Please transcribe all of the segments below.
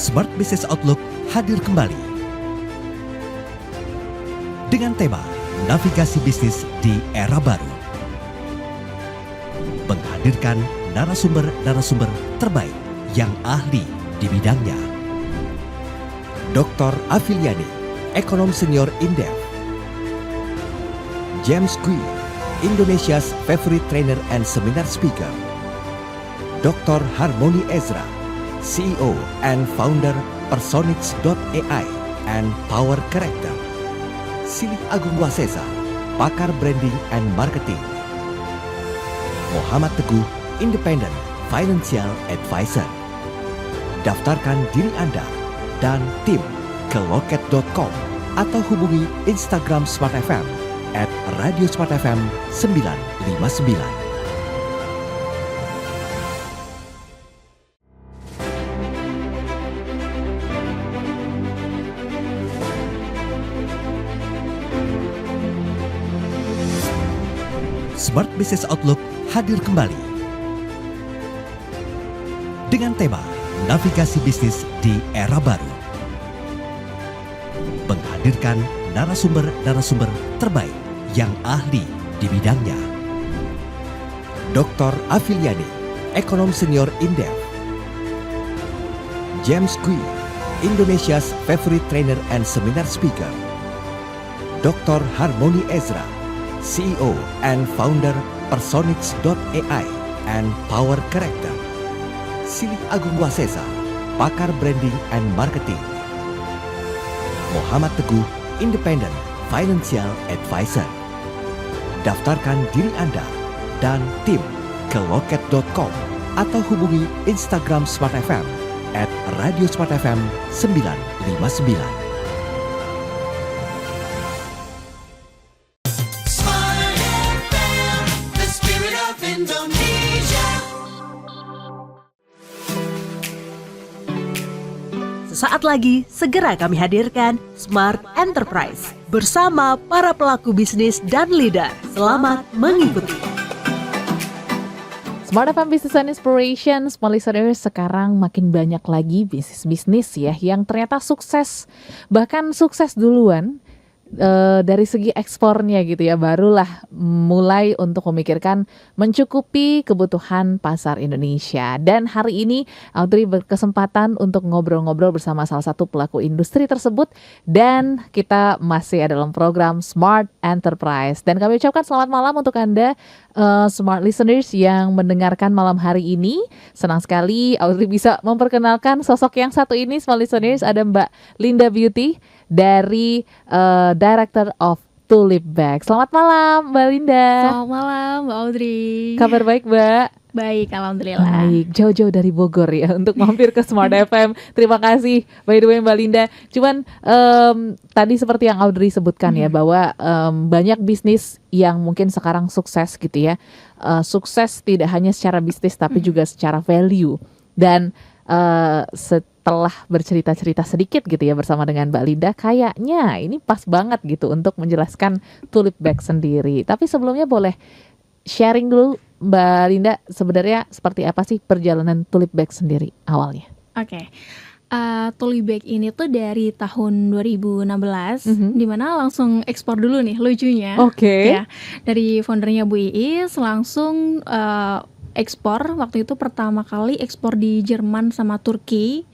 Smart Business Outlook hadir kembali dengan tema Navigasi Bisnis di Era Baru. Menghadirkan narasumber-narasumber terbaik yang ahli di bidangnya. Dr. Afiliani, Ekonom Senior Indef. James Kui, Indonesia's favorite trainer and seminar speaker. Dr. Harmony Ezra, CEO and founder Personix.ai and Power Character. Silih Agung Wasesa, pakar branding and marketing. Muhammad Teguh, Independent Financial Advisor. Daftarkan diri Anda dan tim ke loket.com atau hubungi Instagram Smart FM @radiosmartfm 959. Smart Business Outlook hadir kembali dengan tema Navigasi Bisnis di Era Baru. Menghadirkan narasumber-narasumber terbaik yang ahli di bidangnya. Dr. Afiliani, Ekonom Senior Indef. James Kui, Indonesia's favorite trainer and seminar speaker. Dr. Harmony Ezra, CEO and founder Personix.ai and Power Character. Silih Agung Wasesa, pakar branding and marketing. Muhammad Teguh, Independent Financial Advisor. Daftarkan diri Anda dan tim ke loket.com atau hubungi Instagram Smart FM @radiosmartfm 959. Sesaat lagi, segera kami hadirkan Smart Enterprise bersama para pelaku bisnis dan leader. Selamat mengikuti. Smart FM Business and Inspiration, small listeners, sekarang makin banyak lagi bisnis-bisnis ya yang ternyata sukses, bahkan sukses duluan dari segi ekspornya gitu ya, barulah mulai untuk memikirkan mencukupi kebutuhan pasar Indonesia. Dan hari ini Audrey berkesempatan untuk ngobrol-ngobrol bersama salah satu pelaku industri tersebut, dan kita masih ada dalam program Smart Enterprise. Dan kami ucapkan selamat malam untuk Anda smart listeners yang mendengarkan malam hari ini. Senang sekali Audrey bisa memperkenalkan sosok yang satu ini, smart listeners. Ada Mbak Linda Beauty dari Director of Tulip Bag. Selamat malam Mbak Linda. Selamat malam Mbak Audrey. Kabar baik Mbak? Baik, alhamdulillah. Baik, jauh-jauh dari Bogor ya untuk mampir ke Smart FM. Terima kasih by the way Mbak Linda. Cuman tadi seperti yang Audrey sebutkan ya, bahwa banyak bisnis yang mungkin sekarang sukses gitu ya. Sukses tidak hanya secara bisnis tapi juga secara value. Dan setelah bercerita-cerita sedikit gitu ya bersama dengan Mbak Linda, kayaknya ini pas banget gitu untuk menjelaskan Tulip Bag sendiri. Tapi sebelumnya boleh sharing dulu Mbak Linda, sebenarnya seperti apa sih perjalanan Tulip Bag sendiri awalnya? Oke. Tulip Bag ini tuh dari tahun 2016, dimana langsung ekspor dulu nih, lucunya. Oke. Ya, dari foundernya Bu Iis langsung ekspor. Waktu itu pertama kali ekspor di Jerman sama Turki.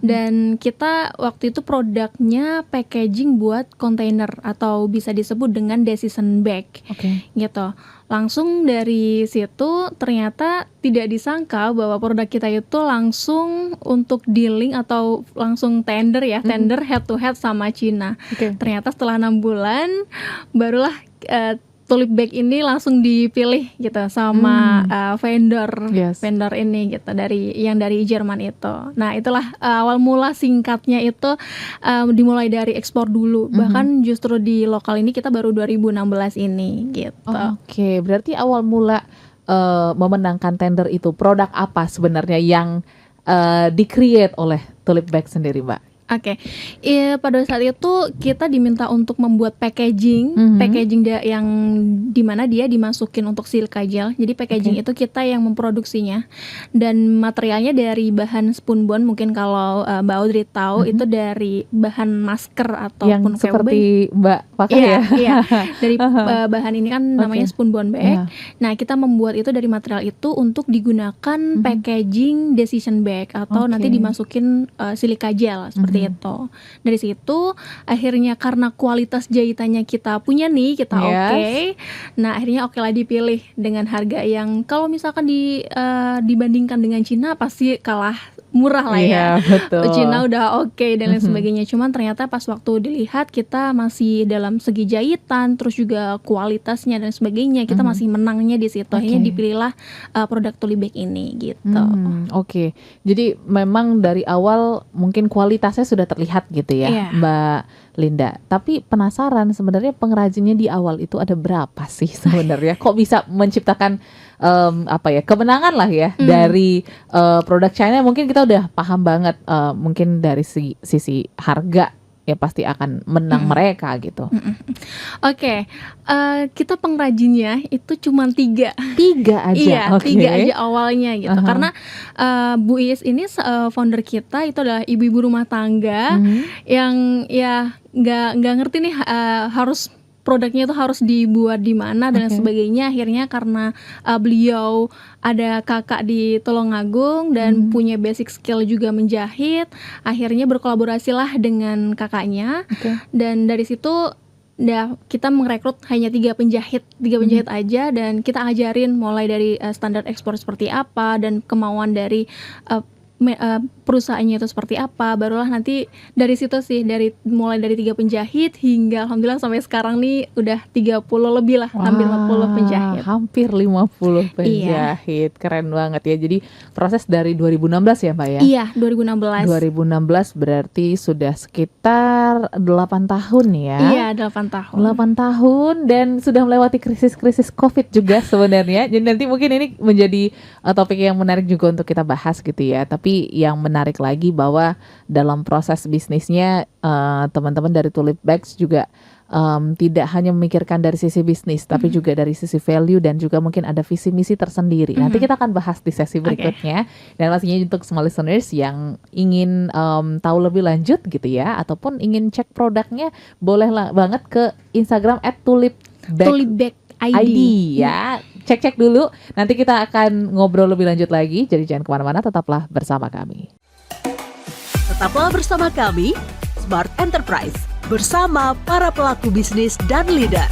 Dan kita waktu itu produknya packaging buat kontainer atau bisa disebut dengan decision bag. Gitu. Langsung dari situ ternyata tidak disangka bahwa produk kita itu langsung untuk dealing atau langsung tender ya, tender head to head sama Cina. Ternyata setelah 6 bulan barulah Tulip Bag ini langsung dipilih gitu sama vendor ini gitu, dari Jerman itu. Nah, itulah awal mula singkatnya itu dimulai dari ekspor dulu. Bahkan justru di lokal ini kita baru 2016 ini gitu. Oke, berarti awal mula memenangkan tender itu produk apa sebenarnya yang di-create oleh Tulip Bag sendiri, Mbak? Oke, pada saat itu kita diminta untuk membuat packaging, yang dimana dia dimasukin untuk silica gel. Jadi packaging itu kita yang memproduksinya, dan materialnya dari bahan spunbond. Mungkin kalau Mbak Audrey tahu itu dari bahan masker ataupun Yang seperti Mbak pakai ya. Iya, dari bahan ini kan namanya spunbond bag. Nah, kita membuat itu dari material itu untuk digunakan packaging decision bag atau nanti dimasukin silica gel seperti itu. Dari situ akhirnya karena kualitas jahitannya kita punya nih, kita oke. Nah, akhirnya oke lah dipilih dengan harga yang kalau misalkan dibandingkan dengan Cina pasti kalah murah lah ya. Iya, betul. Cina udah oke dan lain sebagainya. Cuman ternyata pas waktu dilihat kita masih dalam segi jahitan, terus juga kualitasnya dan sebagainya, kita masih menangnya di situ. Akhirnya dipilihlah produk Tulibag ini gitu. Oke. Jadi memang dari awal mungkin kualitasnya sudah terlihat gitu ya, Mbak Linda. Tapi penasaran sebenarnya pengrajinnya di awal itu ada berapa sih sebenarnya? Kok bisa menciptakan kemenangan lah ya dari produk China? Mungkin kita udah paham banget, mungkin dari sisi harga ya pasti akan menang mereka gitu. Oke, kita pengrajinnya itu cuma 3 aja. Iya, 3 aja awalnya gitu. Karena Bu Iis ini founder kita itu adalah ibu-ibu rumah tangga yang ya nggak ngerti nih harus produknya itu harus dibuat di mana dan sebagainya. Akhirnya karena beliau ada kakak di Tulungagung dan punya basic skill juga menjahit, akhirnya berkolaborasilah dengan kakaknya. Dan dari situ kita merekrut hanya 3 penjahit aja, dan kita ajarin mulai dari standar ekspor seperti apa dan kemauan dari perusahaannya itu seperti apa. Barulah nanti dari situ sih, mulai dari 3 penjahit hingga alhamdulillah sampai sekarang nih udah 30 lebih lah, hampir 50 penjahit. Hampir 50 penjahit. Keren banget ya. Jadi proses dari 2016 ya Mbak ya? Iya, 2016. 2016 berarti sudah sekitar 8 tahun ya? Iya, 8 tahun. 8 tahun dan sudah melewati krisis-krisis COVID juga sebenarnya. Jadi nanti mungkin ini menjadi topik yang menarik juga untuk kita bahas gitu ya. Tapi yang menarik lagi bahwa dalam proses bisnisnya teman-teman dari Tulibag juga tidak hanya memikirkan dari sisi bisnis, tapi juga dari sisi value dan juga mungkin ada visi misi tersendiri. Nanti kita akan bahas di sesi berikutnya. Dan pastinya untuk semua listeners yang ingin tahu lebih lanjut gitu ya, ataupun ingin cek produknya, boleh banget ke Instagram @tulibag ID ya. Cek dulu. Nanti kita akan ngobrol lebih lanjut lagi. Jadi jangan kemana-mana, tetaplah bersama kami. Tetaplah bersama kami, Smart Enterprise, bersama para pelaku bisnis dan leader.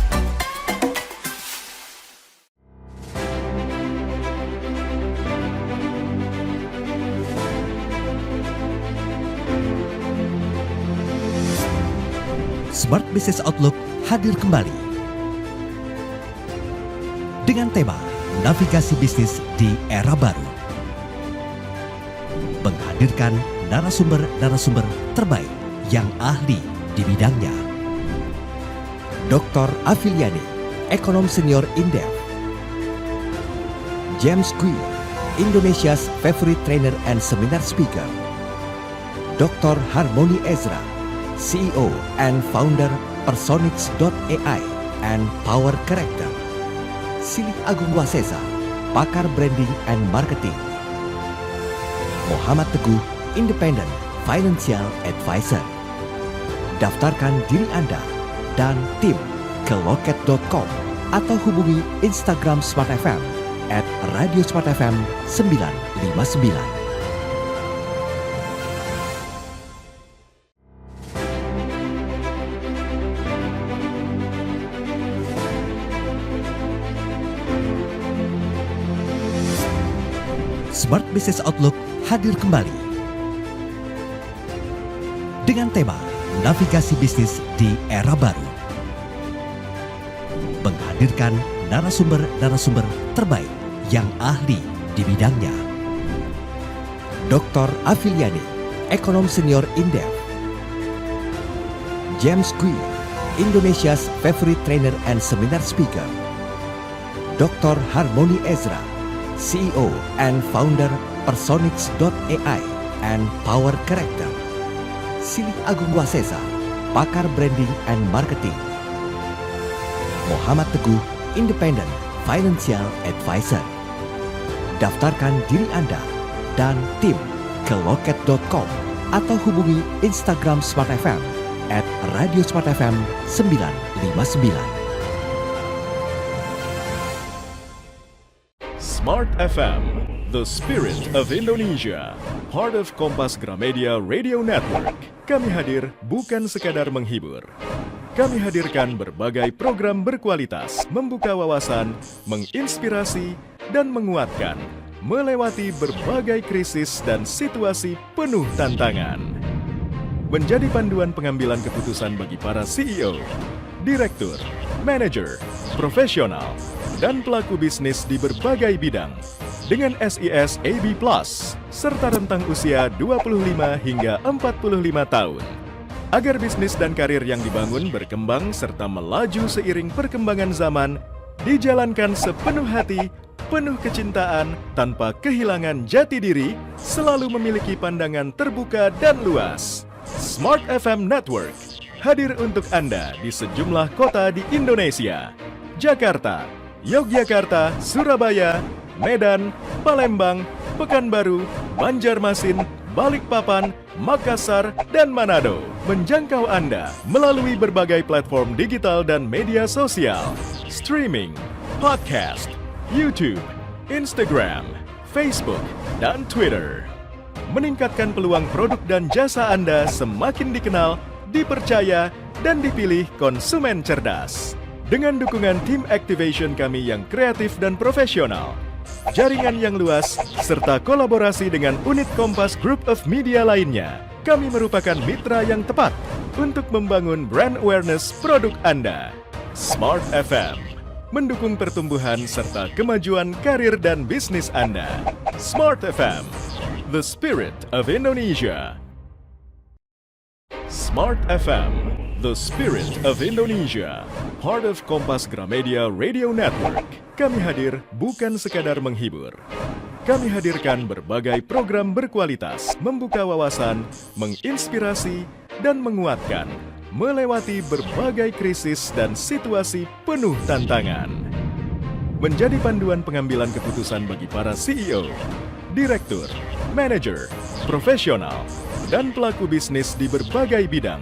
Smart Business Outlook hadir kembali dengan tema Navigasi Bisnis di Era Baru, menghadirkan narasumber-narasumber terbaik yang ahli di bidangnya. Dr. Afiliani, Ekonom Senior Indef. James Kui, Indonesia's favorite trainer and seminar speaker. Dr. Harmony Ezra, CEO and founder Personix.ai and Power Character. Silih Agung Wasesa, pakar branding and marketing. Muhammad Teguh, Independent Financial Advisor. Daftarkan diri Anda dan tim ke loket.com atau hubungi Instagram Smart FM @radiosmartfm 959. Smart Business Outlook hadir kembali dengan tema Navigasi Bisnis di Era Baru, menghadirkan narasumber-narasumber terbaik yang ahli di bidangnya. Dr. Afiliani, Ekonom Senior Indef. James Kui, Indonesia's favorite trainer and seminar speaker. Dr. Harmony Ezra, CEO and founder Personix.ai and Power Character. Silih Agung Wasesa, pakar branding and marketing. Muhammad Teguh, independent financial advisor. Daftarkan diri Anda dan tim ke loket.com atau hubungi Instagram Smart FM @radiosmartfm 959. Smart FM, the spirit of Indonesia, part of Kompas Gramedia Radio Network. Kami hadir bukan sekadar menghibur. Kami hadirkan berbagai program berkualitas, membuka wawasan, menginspirasi, dan menguatkan, melewati berbagai krisis dan situasi penuh tantangan. Menjadi panduan pengambilan keputusan bagi para CEO, direktur, manajer, profesional, dan pelaku bisnis di berbagai bidang dengan SIS AB Plus serta rentang usia 25 hingga 45 tahun. Agar bisnis dan karir yang dibangun berkembang serta melaju seiring perkembangan zaman, dijalankan sepenuh hati, penuh kecintaan, tanpa kehilangan jati diri, selalu memiliki pandangan terbuka dan luas. Smart FM Network hadir untuk Anda di sejumlah kota di Indonesia: Jakarta, Yogyakarta, Surabaya, Medan, Palembang, Pekanbaru, Banjarmasin, Balikpapan, Makassar, dan Manado. Menjangkau Anda melalui berbagai platform digital dan media sosial, streaming, podcast, YouTube, Instagram, Facebook, dan Twitter. Meningkatkan peluang produk dan jasa Anda semakin dikenal, dipercaya, dan dipilih konsumen cerdas. Dengan dukungan tim activation kami yang kreatif dan profesional, jaringan yang luas, serta kolaborasi dengan unit Kompas Group of Media lainnya, kami merupakan mitra yang tepat untuk membangun brand awareness produk Anda. Smart FM mendukung pertumbuhan serta kemajuan karir dan bisnis Anda. Smart FM, the spirit of Indonesia. Smart FM, the spirit of Indonesia, part of Kompas Gramedia Radio Network. Kami hadir bukan sekadar menghibur. Kami hadirkan berbagai program berkualitas, membuka wawasan, menginspirasi, dan menguatkan, melewati berbagai krisis dan situasi penuh tantangan. Menjadi panduan pengambilan keputusan bagi para CEO, direktur, manajer, profesional, dan pelaku bisnis di berbagai bidang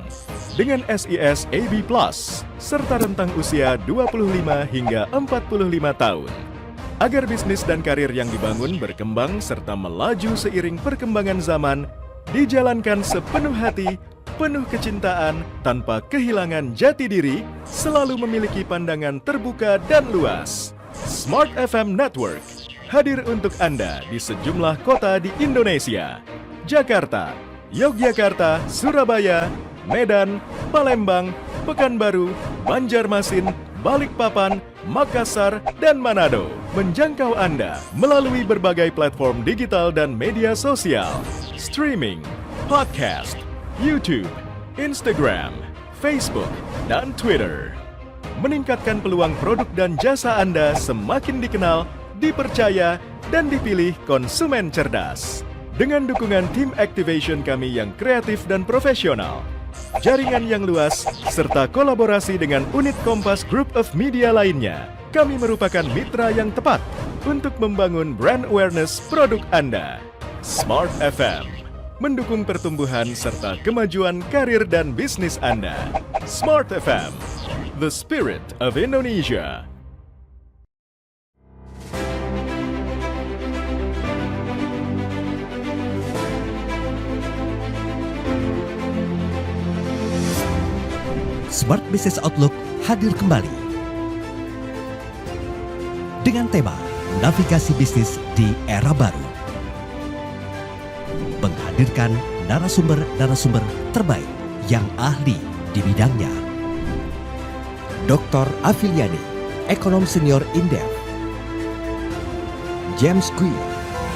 dengan SIS AB Plus serta rentang usia 25 hingga 45 tahun. Agar bisnis dan karir yang dibangun berkembang serta melaju seiring perkembangan zaman, dijalankan sepenuh hati, penuh kecintaan, tanpa kehilangan jati diri, selalu memiliki pandangan terbuka dan luas. Smart FM Network hadir untuk Anda di sejumlah kota di Indonesia: Jakarta, Yogyakarta, Surabaya, Medan, Palembang, Pekanbaru, Banjarmasin, Balikpapan, Makassar, dan Manado. Menjangkau Anda melalui berbagai platform digital dan media sosial, streaming, podcast, YouTube, Instagram, Facebook, dan Twitter. Meningkatkan peluang produk dan jasa Anda semakin dikenal, dipercaya, dan dipilih konsumen cerdas. Dengan dukungan tim activation kami yang kreatif dan profesional, jaringan yang luas, serta kolaborasi dengan unit Kompas Group of Media lainnya, kami merupakan mitra yang tepat untuk membangun brand awareness produk Anda. Smart FM mendukung pertumbuhan serta kemajuan karir dan bisnis Anda. Smart FM, the spirit of Indonesia. Smart Business Outlook hadir kembali dengan tema Navigasi Bisnis di Era Baru. Menghadirkan narasumber-narasumber terbaik yang ahli di bidangnya. Dr. Afiliani, Ekonom Senior Indef. James Kui,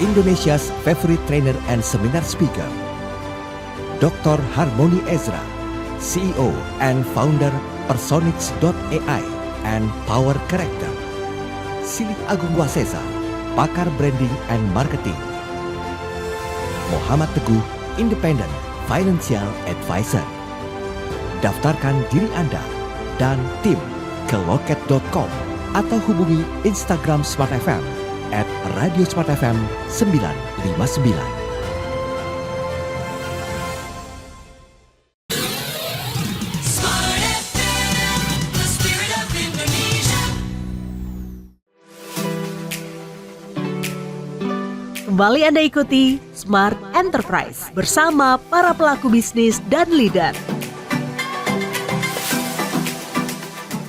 Indonesia's favorite trainer and seminar speaker. Dr. Harmony Ezra, CEO and founder Personix.ai and Power Character. Silih Agung Wasesa, pakar branding and marketing. Muhammad Teguh, independent Financial Advisor. Daftarkan diri Anda dan tim ke loket.com atau hubungi Instagram Smart FM @radiosmartfm 959. Kembali Anda ikuti Smart Enterprise bersama para pelaku bisnis dan leader.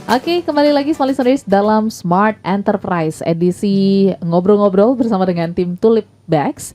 Oke, kembali lagi Smart Listeners dalam Smart Enterprise edisi ngobrol-ngobrol bersama dengan tim Tulip Bags.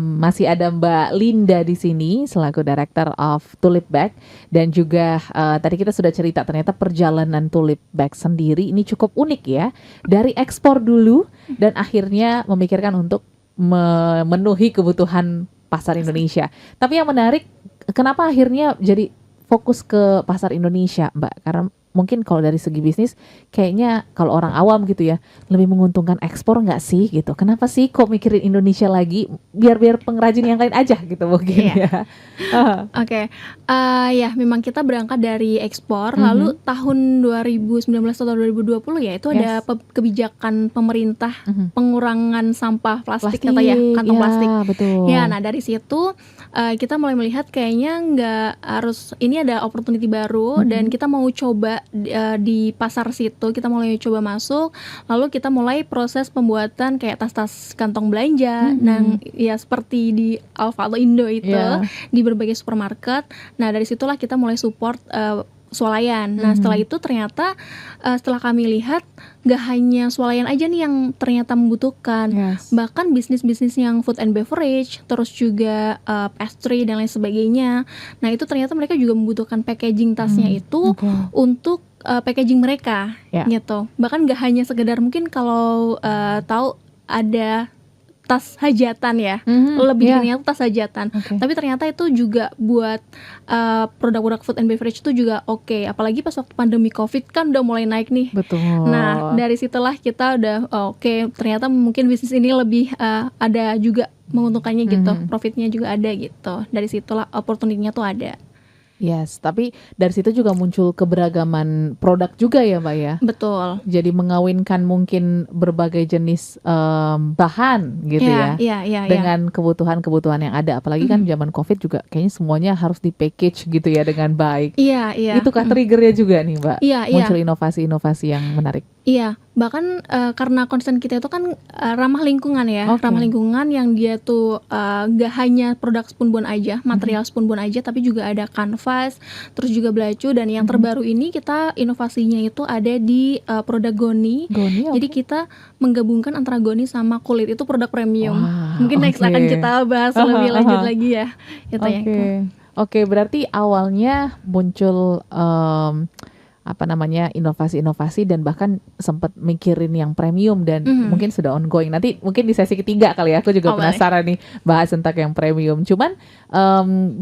Masih ada Mbak Linda di sini selaku Director of Tulip Bag, dan juga tadi kita sudah cerita ternyata perjalanan Tulip Bag sendiri ini cukup unik ya. Dari ekspor dulu dan akhirnya memikirkan untuk memenuhi kebutuhan pasar Indonesia. Tapi yang menarik, kenapa akhirnya jadi fokus ke pasar Indonesia, Mbak? Karena mungkin kalau dari segi bisnis, kayaknya kalau orang awam gitu ya, lebih menguntungkan ekspor nggak sih gitu. Kenapa sih kok mikirin Indonesia lagi? Biar pengrajin yang lain aja gitu mungkin ya. Oke, ya memang kita berangkat dari ekspor. Lalu tahun 2019 atau 2020 ya itu ada kebijakan pemerintah pengurangan sampah plastik atau ya kantong plastik. Betul. Ya, nah dari situ kita mulai melihat kayaknya nggak harus, ini ada opportunity baru dan kita mau coba di pasar situ, kita mulai coba masuk, lalu kita mulai proses pembuatan kayak tas-tas kantong belanja, ya seperti di Alfa atau Indo itu, di berbagai supermarket. Nah dari situlah kita mulai support swalayan. Nah setelah itu ternyata setelah kami lihat gak hanya swalayan aja nih yang ternyata membutuhkan, bahkan bisnis-bisnis yang food and beverage, terus juga pastry dan lain sebagainya. Nah itu ternyata mereka juga membutuhkan packaging tasnya itu untuk packaging mereka gitu. Bahkan gak hanya sekedar, mungkin kalau tahu ada tas hajatan ya, lebih dikenal tas hajatan. Tapi ternyata itu juga buat produk-produk food and beverage itu juga oke. Apalagi pas waktu pandemi COVID kan udah mulai naik nih. Betul. Nah dari situlah kita udah ternyata mungkin bisnis ini lebih ada juga menguntungkannya gitu, profitnya juga ada gitu. Dari situlah opportunity-nya tuh ada. Yes, tapi dari situ juga muncul keberagaman produk juga ya Mbak ya. Betul. Jadi mengawinkan mungkin berbagai jenis bahan gitu dengan kebutuhan-kebutuhan yang ada. Apalagi kan zaman COVID juga kayaknya semuanya harus di package gitu ya dengan baik. Iya. Itukah triggernya juga nih Mbak? Muncul Iya. inovasi-inovasi yang menarik. Iya, bahkan karena concern kita itu kan ramah lingkungan ya, ramah lingkungan yang dia tuh gak hanya produk Spoonbone aja, material Spoonbone aja, tapi juga ada kanvas, terus juga belacu, dan yang terbaru ini kita inovasinya itu ada di produk Goni. Jadi kita menggabungkan antara Goni sama kulit, itu produk premium. Mungkin next akan kita bahas lebih lanjut lagi ya. Itu ya. Oke, berarti awalnya muncul inovasi-inovasi dan bahkan sempat mikirin yang premium dan mungkin sudah ongoing. Nanti mungkin di sesi ketiga kali ya, aku juga penasaran nih bahas tentang yang premium. Cuman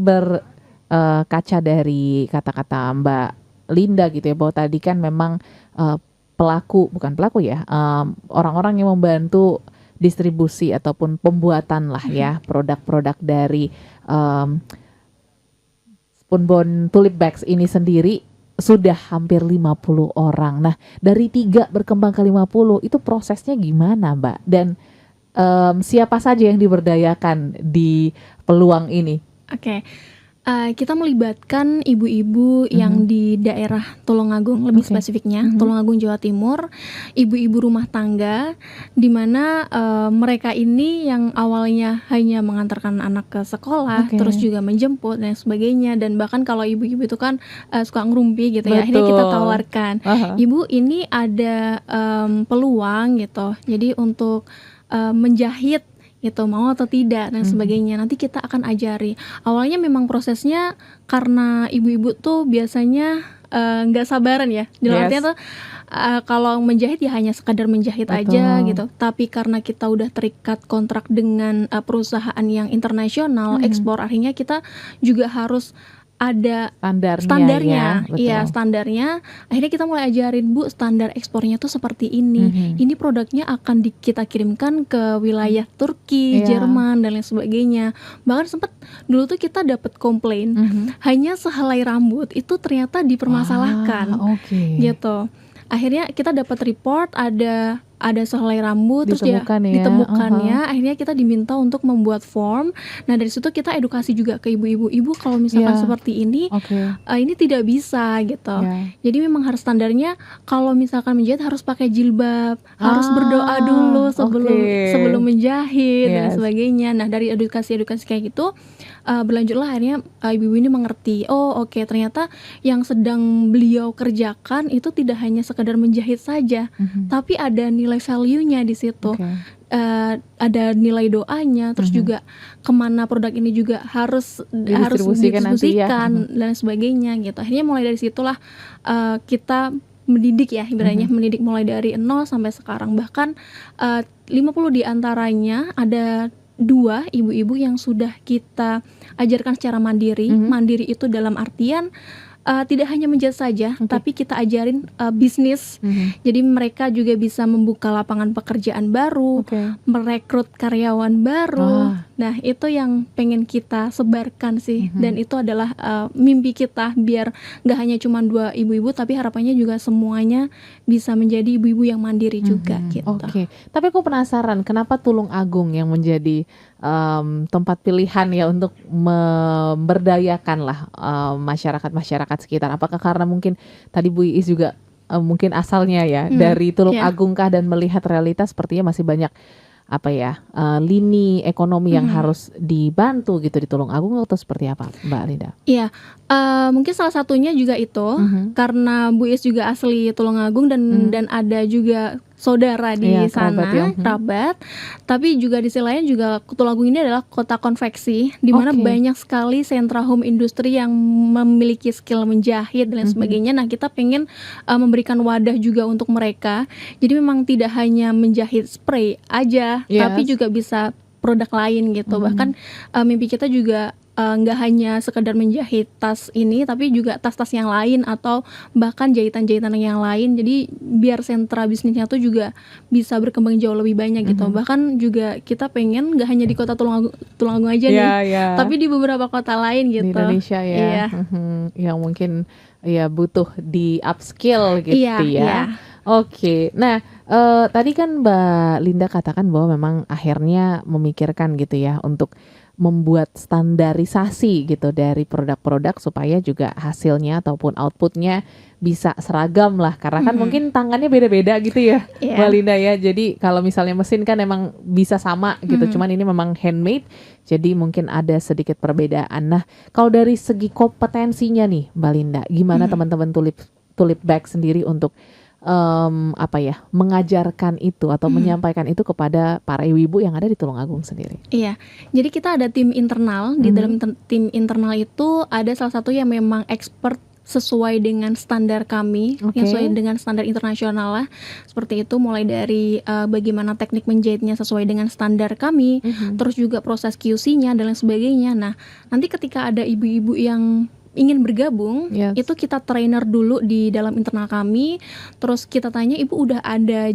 berkaca dari kata-kata Mbak Linda gitu ya, bahwa tadi kan memang orang-orang yang membantu distribusi ataupun pembuatan lah ya produk-produk dari Spoonbone Tulip Bags ini sendiri sudah hampir 50 orang. Nah, dari 3 berkembang ke 50, itu prosesnya gimana, Mbak? Dan siapa saja yang diberdayakan di peluang ini? Kita melibatkan ibu-ibu yang di daerah Tulungagung, lebih spesifiknya Tulungagung Jawa Timur, ibu-ibu rumah tangga, di mana mereka ini yang awalnya hanya mengantarkan anak ke sekolah, terus juga menjemput dan sebagainya, dan bahkan kalau ibu-ibu itu kan suka ngerumpi gitu ya, akhirnya kita tawarkan, ibu ini ada peluang gitu, jadi untuk menjahit gitu, mau atau tidak dan sebagainya, nanti kita akan ajari. Awalnya memang prosesnya karena ibu-ibu tuh biasanya nggak sabaran ya, dalam artinya tuh kalau menjahit ya hanya sekadar menjahit aja gitu, tapi karena kita udah terikat kontrak dengan perusahaan yang internasional ekspor, akhirnya kita juga harus ada Standarnya, standarnya. ya, betul. Standarnya. Akhirnya kita mulai ajarin, Bu, standar ekspornya tuh seperti ini. Ini produknya akan kita kirimkan ke wilayah Turki, Iya. Jerman dan lain sebagainya. Bahkan sempat dulu tuh kita dapat komplain, hanya sehelai rambut itu ternyata dipermasalahkan. Wah, oke. Gitu. Akhirnya kita dapat report ada sehelai rambut terus Ditemukan ya. ditemukannya. Akhirnya kita diminta untuk membuat form. Nah, dari situ kita edukasi juga ke ibu-ibu. Ibu kalau misalkan Iya. seperti ini Oke. ini tidak bisa gitu. Ya. Jadi memang harus standarnya kalau misalkan menjahit harus pakai jilbab, harus berdoa dulu sebelum menjahit dan Yes. sebagainya. Nah, dari edukasi kayak gitu berlanjutlah akhirnya ibu-ibu ini mengerti. Oh, oke, ternyata yang sedang beliau kerjakan itu tidak hanya sekedar menjahit saja, tapi ada nilai value-nya di situ. Oke. Ada nilai doanya, terus juga kemana produk ini juga harus Didistribusikan nanti ya. didistribusikan dan sebagainya gitu. Akhirnya mulai dari situlah kita mendidik ya, ibaratnya mendidik mulai dari 0 sampai sekarang. Bahkan 50 diantaranya ada 2 ibu-ibu yang sudah kita ajarkan secara mandiri. Mandiri itu dalam artian tidak hanya menjahit saja, tapi kita ajarin bisnis. Jadi mereka juga bisa membuka lapangan pekerjaan baru, Oke. merekrut karyawan baru. Wah. Nah, itu yang pengen kita sebarkan sih. Dan itu adalah mimpi kita, biar gak hanya cuma 2 ibu-ibu, tapi harapannya juga semuanya bisa menjadi ibu-ibu yang mandiri juga gitu. Oke, tapi aku penasaran kenapa Tulung Agung yang menjadi tempat pilihan ya untuk memberdayakan lah masyarakat sekitar. Apakah karena mungkin tadi Bu Iis juga mungkin asalnya ya dari Tulung ya. Agung kah, dan melihat realitas sepertinya masih banyak lini ekonomi yang harus dibantu gitu di Tulung Agung, atau seperti apa Mbak Linda? Iya, mungkin salah satunya juga itu karena Bu Is juga asli Tulungagung dan ada juga saudara di Iya, sana, kerabat ya. kerabat. Tapi juga di sisi lain juga Tulungagung ini adalah kota konveksi di mana Oke. banyak sekali sentra home industry yang memiliki skill menjahit dan lain sebagainya. Nah, kita pengen memberikan wadah juga untuk mereka. Jadi memang tidak hanya menjahit spray aja, tapi Yes. juga bisa produk lain gitu. Bahkan mimpi kita juga nggak hanya sekedar menjahit tas ini, tapi juga tas-tas yang lain atau bahkan jahitan-jahitan yang lain. Jadi biar sentra bisnisnya tuh juga bisa berkembang jauh lebih banyak gitu. Bahkan juga kita pengen nggak hanya di kota Tulungagung aja nih, Iya. tapi di beberapa kota lain gitu. Di Indonesia ya. Iya. Yang mungkin ya butuh di upskill gitu Iya, ya. iya. Oke, nah tadi kan Mbak Linda katakan bahwa memang akhirnya memikirkan gitu ya untuk membuat standarisasi gitu dari produk-produk supaya juga hasilnya ataupun outputnya bisa seragam lah, karena kan mungkin tangannya beda-beda gitu ya, Iya. Mbak Linda ya. Jadi kalau misalnya mesin kan emang bisa sama gitu, cuman ini memang handmade, jadi mungkin ada sedikit perbedaan. Nah, kalau dari segi kompetensinya nih Mbak Linda, gimana teman-teman Tulip Bag sendiri untuk mengajarkan itu atau menyampaikan itu kepada para ibu-ibu yang ada di Tulungagung sendiri? Iya, jadi kita ada tim internal. Di dalam tim internal itu ada salah satu yang memang expert sesuai dengan standar kami, yang sesuai dengan standar internasional lah. Seperti itu, mulai dari bagaimana teknik menjahitnya sesuai dengan standar kami, terus juga proses QC-nya dan lain sebagainya. Nah, nanti ketika ada ibu-ibu yang ingin bergabung, Yes. itu kita trainer dulu di dalam internal kami. Terus kita tanya, ibu udah ada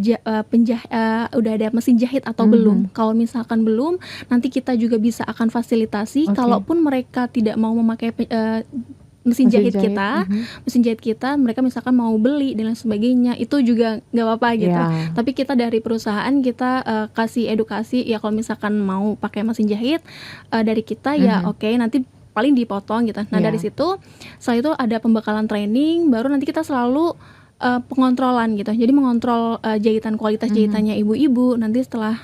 udah ada mesin jahit atau belum? Kalau misalkan belum, nanti kita juga bisa akan fasilitasi. Oke. Kalaupun mereka tidak mau memakai mesin jahit kita, mesin jahit kita, mereka misalkan mau beli dan lain sebagainya, itu juga nggak apa-apa gitu. Ya. Tapi kita dari perusahaan kita kasih edukasi, ya kalau misalkan mau pakai mesin jahit dari kita ya oke, nanti paling dipotong gitu. Nah, Iya. dari situ setelah itu ada pembekalan training, baru nanti kita selalu pengontrolan gitu. Jadi mengontrol jahitan, kualitas jahitannya ibu-ibu. Nanti setelah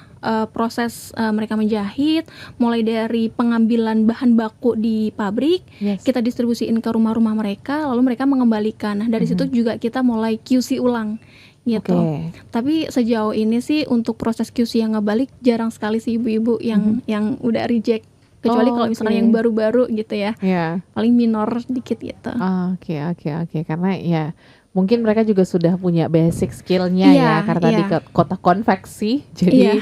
proses mereka menjahit, mulai dari pengambilan bahan baku di pabrik, Yes. kita distribusiin ke rumah-rumah mereka, lalu mereka mengembalikan. Nah, dari situ juga kita mulai QC ulang gitu. Oke. Tapi sejauh ini sih untuk proses QC yang ngebalik jarang sekali sih ibu-ibu yang udah reject. Kecuali Oh, kalau misalnya oke. yang baru-baru gitu ya, Ya. paling minor dikit gitu. Oke. Karena ya mungkin mereka juga sudah punya basic skillnya Iya, ya, karena di iya. kota konveksi, jadi Iya.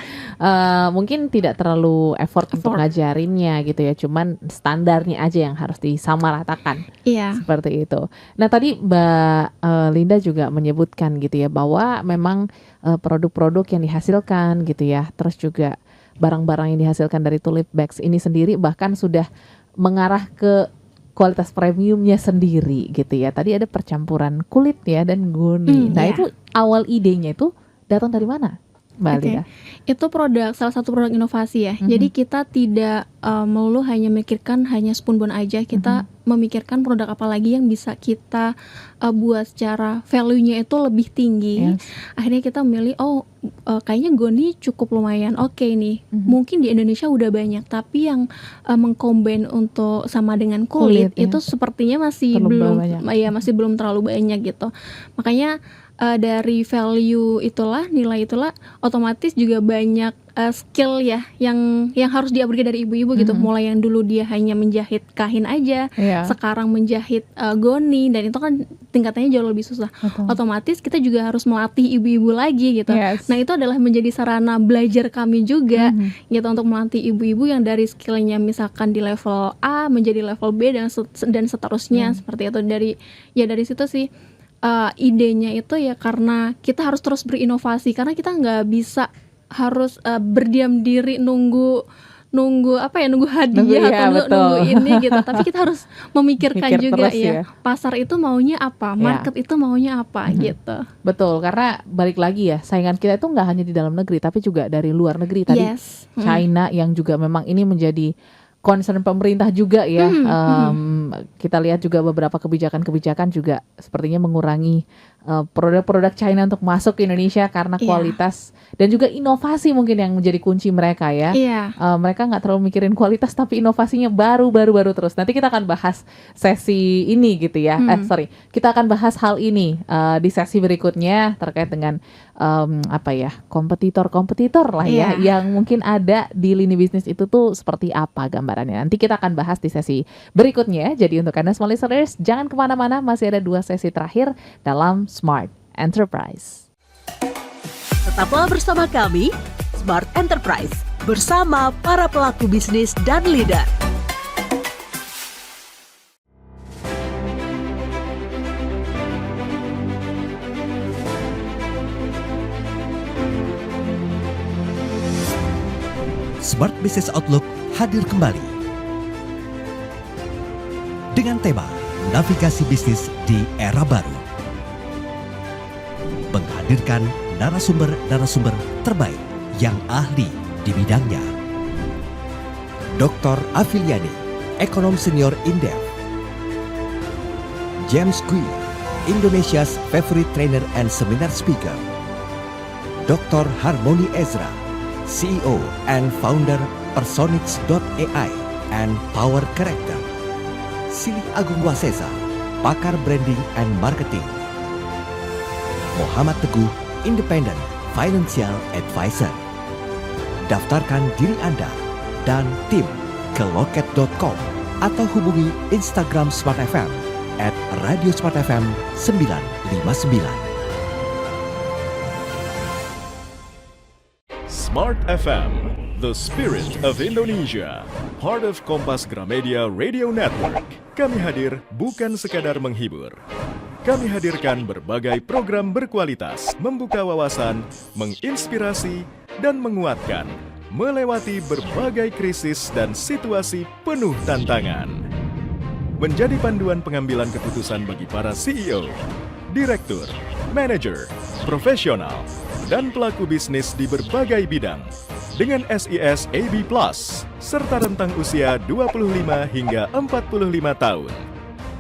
mungkin tidak terlalu effort untuk ngajarinnya gitu ya, cuman standarnya aja yang harus disamaratakan. Iya. Seperti itu. Nah tadi Mbak Linda juga menyebutkan gitu ya bahwa memang produk-produk yang dihasilkan gitu ya, terus juga barang-barang yang dihasilkan dari Tulip Bags ini sendiri bahkan sudah mengarah ke kualitas premiumnya sendiri gitu ya. Tadi ada percampuran kulit ya dan goni. Nah iya. itu awal idenya itu datang dari mana, Mbak Oke. Linda? Itu salah satu produk inovasi ya. Jadi kita tidak melulu hanya memikirkan hanya spoon aja. Kita memikirkan produk apa lagi yang bisa kita buat secara value-nya itu lebih tinggi. Yes. Akhirnya kita memilih kayaknya goni cukup lumayan oke nih. Mungkin di Indonesia udah banyak, tapi yang mengcombine untuk sama dengan kulit, Kulit, ya. itu sepertinya masih Terlalu belum banyak. masih belum terlalu banyak gitu. Makanya dari value itulah, nilai itulah, otomatis juga banyak skill ya yang harus diupgrade dari ibu-ibu gitu. Mulai yang dulu dia hanya menjahit kain aja, Iya. sekarang menjahit goni, dan itu kan tingkatannya jauh lebih susah. Betul. Otomatis kita juga harus melatih ibu-ibu lagi gitu. Yes. Nah itu adalah menjadi sarana belajar kami juga gitu, untuk melatih ibu-ibu yang dari skillnya misalkan di level A menjadi level B dan seterusnya, seperti itu. Dari situ sih idenya itu ya, karena kita harus terus berinovasi, karena kita nggak bisa harus berdiam diri nunggu hadiah Iya, atau betul. nunggu ini gitu. Tapi kita harus memikirkan Mikir juga terus ya. pasar itu maunya apa, market itu maunya apa gitu. Betul, karena balik lagi ya, saingan kita itu nggak hanya di dalam negeri tapi juga dari luar negeri. Tadi Yes. China yang juga memang ini menjadi concern pemerintah juga ya. Kita lihat juga beberapa kebijakan-kebijakan juga sepertinya mengurangi produk-produk China untuk masuk ke Indonesia karena Iya. kualitas dan juga inovasi mungkin yang menjadi kunci mereka ya. Iya. Mereka nggak terlalu mikirin kualitas tapi inovasinya baru terus. Nanti kita akan bahas sesi ini gitu ya. Kita akan bahas hal ini di sesi berikutnya terkait dengan kompetitor lah ya, Iya. yang mungkin ada di lini bisnis itu tuh seperti apa gambarannya. Nanti kita akan bahas di sesi berikutnya. Jadi untuk Anda small listeners, jangan kemana-mana, masih ada 2 sesi terakhir dalam Smart Enterprise. Tetaplah bersama kami, Smart Enterprise, bersama para pelaku bisnis dan leader. Smart Business Outlook hadir kembali dengan tema Navigasi Bisnis di Era Baru, menghadirkan narasumber-narasumber terbaik yang ahli di bidangnya. Dr. Afiliani, Ekonom Senior Indef. James Kui, Indonesia's favorite trainer and seminar speaker. Dr. Harmony Ezra, CEO and founder Personix.ai and Power Character. Silih Agung Wasesa, pakar branding and marketing. Muhammad Teguh, Independent Financial Advisor. Daftarkan diri Anda dan tim ke loket.com atau hubungi Instagram Smart FM @radiosmartfm 959. Smart FM, the spirit of Indonesia, part of Kompas Gramedia Radio Network. Kami hadir bukan sekadar menghibur. Kami hadirkan berbagai program berkualitas, membuka wawasan, menginspirasi, dan menguatkan, melewati berbagai krisis dan situasi penuh tantangan. Menjadi panduan pengambilan keputusan bagi para CEO, direktur, manajer, profesional, dan pelaku bisnis di berbagai bidang dengan SIS AB Plus serta rentang usia 25 hingga 45 tahun.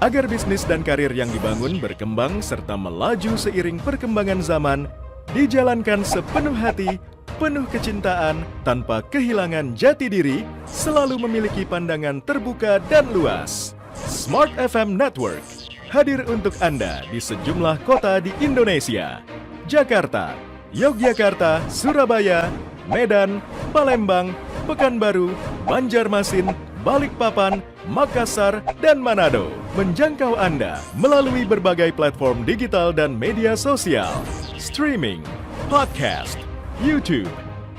Agar bisnis dan karir yang dibangun berkembang serta melaju seiring perkembangan zaman, dijalankan sepenuh hati, penuh kecintaan, tanpa kehilangan jati diri, selalu memiliki pandangan terbuka dan luas. Smart FM Network hadir untuk Anda di sejumlah kota di Indonesia. Jakarta, Yogyakarta, Surabaya, Medan, Palembang, Pekanbaru, Banjarmasin, Balikpapan, Makassar, dan Manado. Menjangkau Anda melalui berbagai platform digital dan media sosial. Streaming, podcast, YouTube,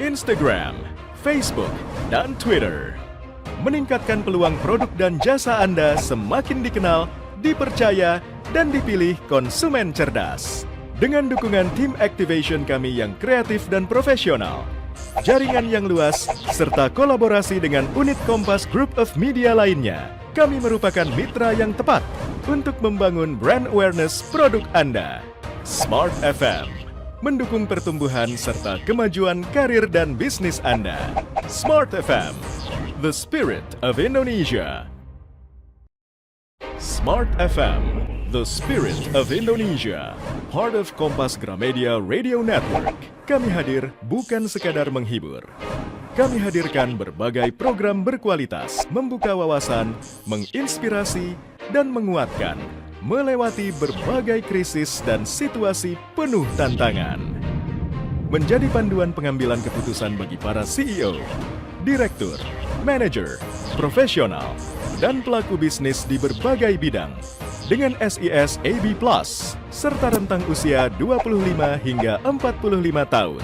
Instagram, Facebook, dan Twitter. Meningkatkan peluang produk dan jasa Anda semakin dikenal, dipercaya, dan dipilih konsumen cerdas. Dengan dukungan tim activation kami yang kreatif dan profesional, jaringan yang luas, serta kolaborasi dengan unit Kompas Group of Media lainnya, kami merupakan mitra yang tepat untuk membangun brand awareness produk Anda. Smart FM mendukung pertumbuhan serta kemajuan karir dan bisnis Anda. Smart FM, the spirit of Indonesia. Smart FM, the spirit of Indonesia. Part of Kompas Gramedia Radio Network. Kami hadir bukan sekadar menghibur. Kami hadirkan berbagai program berkualitas, membuka wawasan, menginspirasi, dan menguatkan, melewati berbagai krisis dan situasi penuh tantangan. Menjadi panduan pengambilan keputusan bagi para CEO, direktur, manajer, profesional, dan pelaku bisnis di berbagai bidang dengan SIS AB+, serta rentang usia 25 hingga 45 tahun.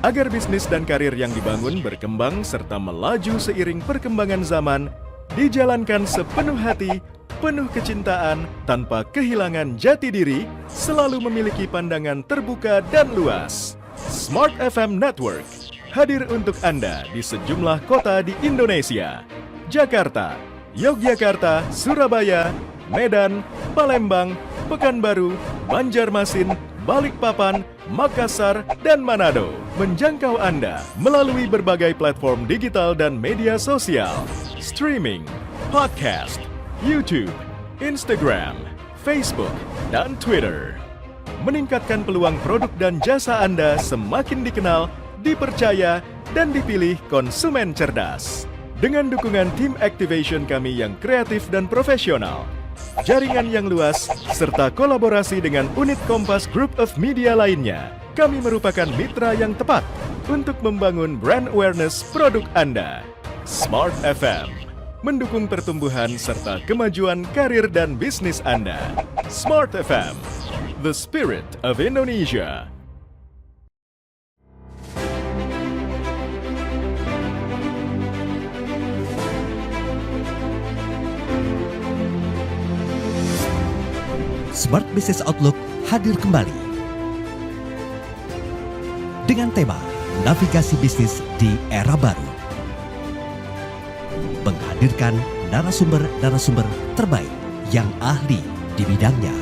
Agar bisnis dan karir yang dibangun berkembang serta melaju seiring perkembangan zaman, dijalankan sepenuh hati, penuh kecintaan, tanpa kehilangan jati diri, selalu memiliki pandangan terbuka dan luas. Smart FM Network hadir untuk Anda di sejumlah kota di Indonesia: Jakarta, Yogyakarta, Surabaya, Medan, Palembang, Pekanbaru, Banjarmasin, Balikpapan, Makassar, dan Manado. Menjangkau Anda melalui berbagai platform digital dan media sosial. Streaming, podcast, YouTube, Instagram, Facebook, dan Twitter. Meningkatkan peluang produk dan jasa Anda semakin dikenal, dipercaya, dan dipilih konsumen cerdas. Dengan dukungan tim activation kami yang kreatif dan profesional, jaringan yang luas, serta kolaborasi dengan unit Kompas Group of Media lainnya, kami merupakan mitra yang tepat untuk membangun brand awareness produk Anda. Smart FM mendukung pertumbuhan serta kemajuan karir dan bisnis Anda. Smart FM, the spirit of Indonesia. Smart Business Outlook hadir kembali dengan tema Navigasi Bisnis di Era Baru, menghadirkan narasumber-narasumber terbaik yang ahli di bidangnya.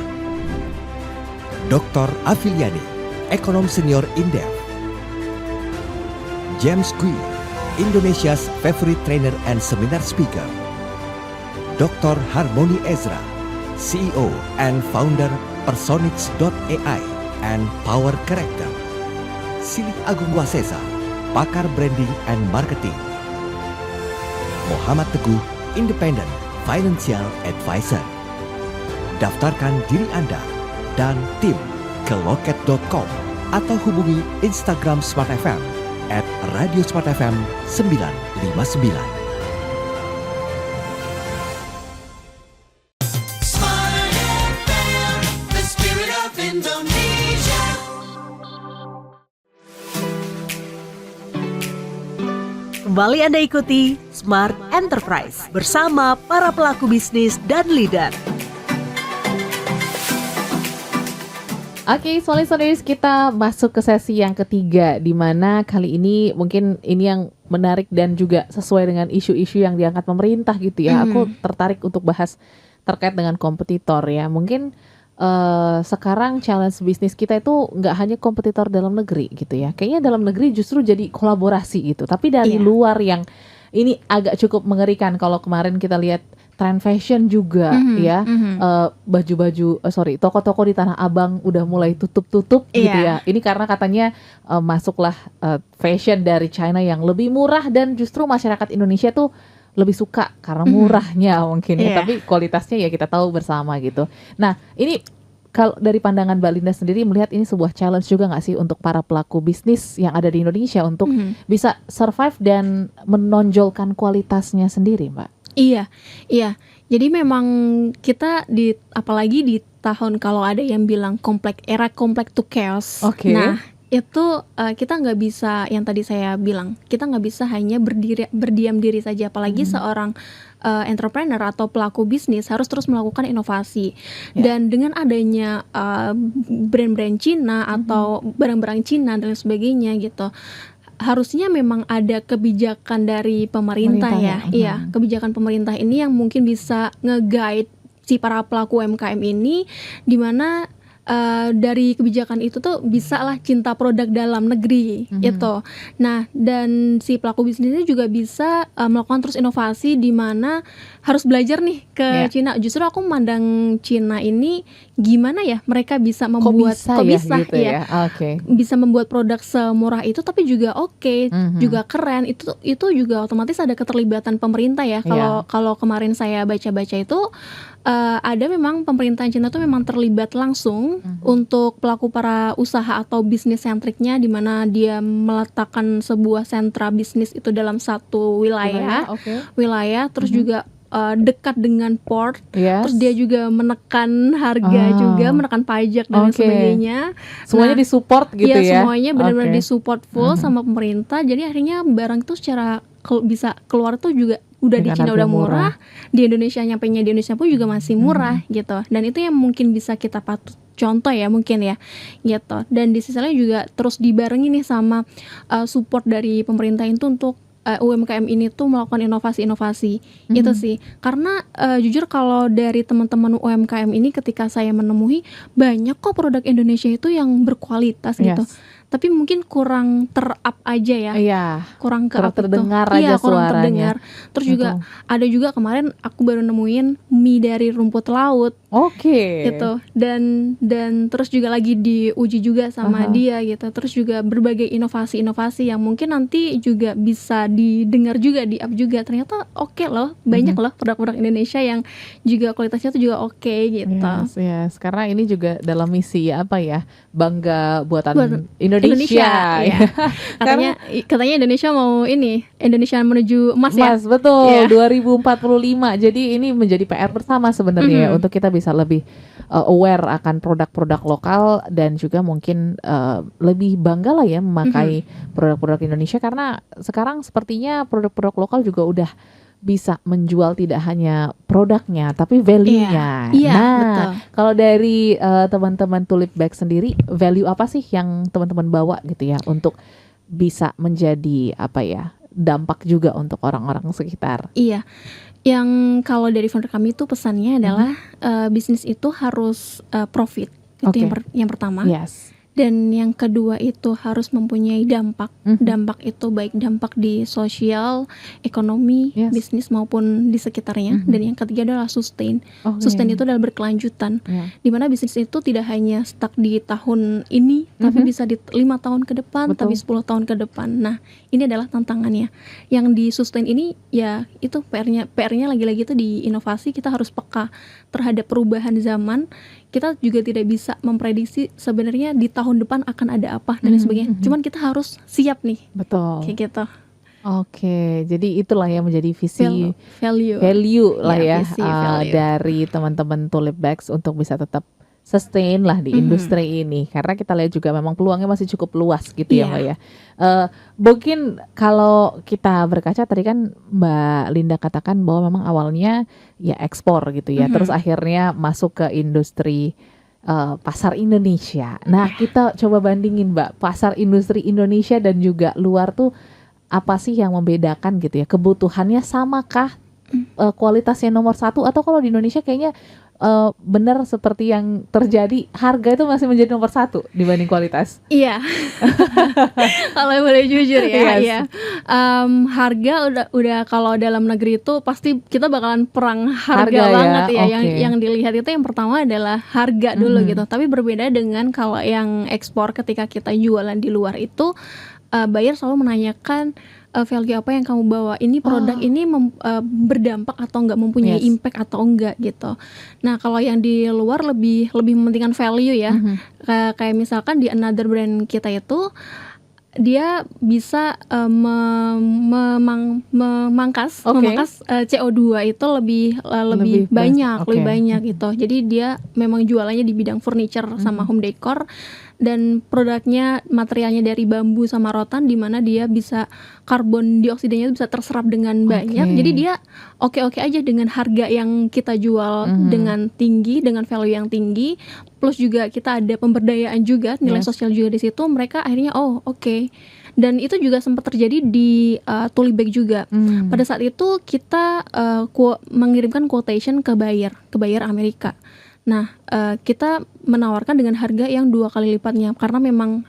Dr. Afiliani, Ekonom Senior Indef. James Kui, Indonesia's favorite trainer and seminar speaker. Dr. Harmony Ezra, CEO and founder Personix.ai and Power Character. Silih Agung Wasesa, pakar branding and marketing. Muhammad Teguh, Independent Financial Advisor. Daftarkan diri Anda dan tim ke loket.com atau hubungi Instagram Smart FM @radiosmartfm 959. Kembali Anda ikuti Smart Enterprise bersama para pelaku bisnis dan leader. Oke, Smart Listeners, kita masuk ke sesi yang ketiga, di mana kali ini mungkin ini yang menarik dan juga sesuai dengan isu-isu yang diangkat pemerintah gitu ya. Aku tertarik untuk bahas terkait dengan kompetitor ya. Mungkin sekarang challenge bisnis kita itu nggak hanya kompetitor dalam negeri gitu ya. Kayaknya dalam negeri justru jadi kolaborasi gitu. Tapi dari luar yang ini agak cukup mengerikan. Kalau kemarin kita lihat tren fashion juga ya, toko-toko di Tanah Abang udah mulai tutup-tutup gitu ya. Ini karena katanya masuklah fashion dari China yang lebih murah dan justru masyarakat Indonesia tuh lebih suka karena murahnya mungkin ya, tapi kualitasnya ya kita tahu bersama gitu. Nah, ini kalau dari pandangan Mbak Linda sendiri melihat ini sebuah challenge juga nggak sih untuk para pelaku bisnis yang ada di Indonesia untuk bisa survive dan menonjolkan kualitasnya sendiri, Mbak? Iya, iya. Jadi memang kita apalagi di tahun kalau ada yang bilang era kompleks to chaos. Oke. Nah, itu kita nggak bisa yang tadi saya bilang, kita nggak bisa hanya berdiam diri saja. Apalagi seorang entrepreneur atau pelaku bisnis harus terus melakukan inovasi. Dan dengan adanya brand-brand Cina atau barang-barang Cina dan lain sebagainya gitu, harusnya memang ada kebijakan dari pemerintah ya. Iya, kebijakan pemerintah ini yang mungkin bisa nge-guide si para pelaku UMKM ini, di mana dari kebijakan itu tuh bisa lah cinta produk dalam negeri gitu. Nah, dan si pelaku bisnisnya juga bisa melakukan terus inovasi, di mana harus belajar nih ke Cina. Justru aku memandang Cina ini gimana ya mereka bisa membuat gitu ya? Bisa membuat produk semurah itu tapi juga juga keren. Itu juga otomatis ada keterlibatan pemerintah ya. Kalau kemarin saya baca-baca itu ada memang pemerintahan Cina tuh memang terlibat langsung untuk pelaku para usaha atau bisnis sentriknya, di mana dia meletakkan sebuah sentra bisnis itu dalam satu wilayah, terus juga dekat dengan port, terus dia juga menekan harga juga, menekan pajak dan sebagainya. Semuanya disupport gitu ya? Semuanya benar-benar disupport full sama pemerintah. Jadi akhirnya barang itu secara bisa keluar tuh juga udah di Cina udah murah, di Indonesia nyampainya di Indonesia pun juga masih murah gitu. Dan itu yang mungkin bisa kita patut contoh ya mungkin ya gitu. Dan di sisi lain juga terus dibarengi nih sama support dari pemerintah itu untuk UMKM ini tuh melakukan inovasi-inovasi. Itu sih. Karena jujur kalau dari teman-teman UMKM ini ketika saya menemui, banyak kok produk Indonesia itu yang berkualitas gitu. Tapi mungkin kurang ter-up aja ya. Kurang terdengar aja kurang suaranya. terdengar. Terus juga ada juga kemarin aku baru nemuin mie dari rumput laut. Gitu. Dan terus juga lagi diuji juga sama dia gitu. Terus juga berbagai inovasi-inovasi yang mungkin nanti juga bisa didengar juga, di-up juga. Ternyata loh, banyak loh produk-produk Indonesia yang juga kualitasnya tuh juga gitu. Yes. Karena ini juga dalam misi apa ya, bangga buatan Indonesia. Ya. Katanya Indonesia mau Indonesia menuju emas ya. Betul. 2045. Jadi ini menjadi PR bersama sebenarnya ya, untuk kita bisa lebih aware akan produk-produk lokal, dan juga mungkin lebih bangga lah ya memakai produk-produk Indonesia, karena sekarang sepertinya produk-produk lokal juga udah bisa menjual tidak hanya produknya tapi value-nya. Betul. Kalau dari teman-teman Tulip Bag sendiri, value apa sih yang teman-teman bawa gitu ya untuk bisa menjadi dampak juga untuk orang-orang sekitar? Yang kalau dari founder kami itu pesannya adalah bisnis itu harus profit. Itu yang pertama. Dan yang kedua itu harus mempunyai dampak. Dampak itu baik dampak di sosial, ekonomi, bisnis maupun di sekitarnya. Dan yang ketiga adalah sustain. Sustain itu adalah berkelanjutan. Dimana bisnis itu tidak hanya stuck di tahun ini, tapi bisa di 5 tahun ke depan, tapi 10 tahun ke depan. Nah, ini adalah tantangannya. Yang di sustain ini ya itu PR-nya lagi-lagi itu di inovasi. Kita harus peka terhadap perubahan zaman. Kita juga tidak bisa memprediksi sebenarnya di tahun depan akan ada apa dan sebagainya. Cuman kita harus siap nih. Betul. Kayak gitu. Jadi itulah yang menjadi visi value lah ya, dari teman-teman Tulip Bags untuk bisa tetap sustain lah di industri ini, karena kita lihat juga memang peluangnya masih cukup luas gitu ya Mbak ya. Mungkin kalau kita berkaca tadi kan Mbak Linda katakan bahwa memang awalnya ya ekspor gitu ya, terus akhirnya masuk ke industri pasar Indonesia. Nah kita coba bandingin Mbak, pasar industri Indonesia dan juga luar tuh apa sih yang membedakan gitu ya, kebutuhannya samakah, kualitasnya nomor satu, atau kalau di Indonesia kayaknya benar seperti yang terjadi, harga itu masih menjadi nomor satu dibanding kualitas. Kalau boleh jujur ya, harga udah kalau dalam negeri itu pasti kita bakalan perang harga banget ya. Yang dilihat itu yang pertama adalah harga dulu gitu. Tapi berbeda dengan kalau yang ekspor, ketika kita jualan di luar itu buyer selalu menanyakan value apa yang kamu bawa, ini produk ini berdampak atau enggak, mempunyai impact atau enggak gitu. Nah kalau yang di luar lebih mementingkan value ya. Kayak misalkan di another brand kita itu dia bisa memangkas Oke. CO2 itu lebih Lebih banyak, oke. lebih banyak gitu. Jadi dia memang jualannya di bidang furniture sama home decor, dan produknya materialnya dari bambu sama rotan, di mana dia bisa karbon dioksidanya bisa terserap dengan banyak. Oke. Jadi dia oke-oke aja dengan harga yang kita jual dengan tinggi, dengan value yang tinggi, plus juga kita ada pemberdayaan juga, nilai Yes. sosial juga di situ. Mereka akhirnya oke. Dan itu juga sempat terjadi di Tulibag juga. Pada saat itu kita mengirimkan quotation ke buyer Amerika. Nah, kita menawarkan dengan harga yang 2 kali lipatnya, karena memang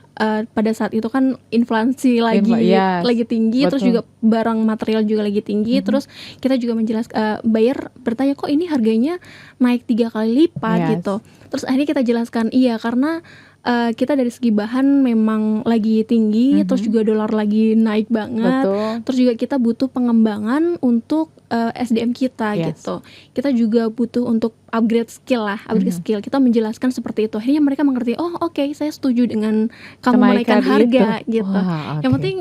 pada saat itu kan inflasi Yes, lagi tinggi, terus betul. juga barang material juga lagi tinggi, terus kita juga menjelaskan, buyer bertanya kok ini harganya naik 3 kali lipat Yes. gitu. Terus akhirnya kita jelaskan iya karena kita dari segi bahan memang lagi tinggi, terus juga dolar lagi naik banget. Betul. Terus juga kita butuh pengembangan untuk SDM kita Yes. gitu. Kita juga butuh untuk upgrade skill. Skill. Kita menjelaskan seperti itu. Akhirnya mereka mengerti, oh oke, saya setuju dengan kamu menaikkan harga itu. gitu. Wah, Yang oke. penting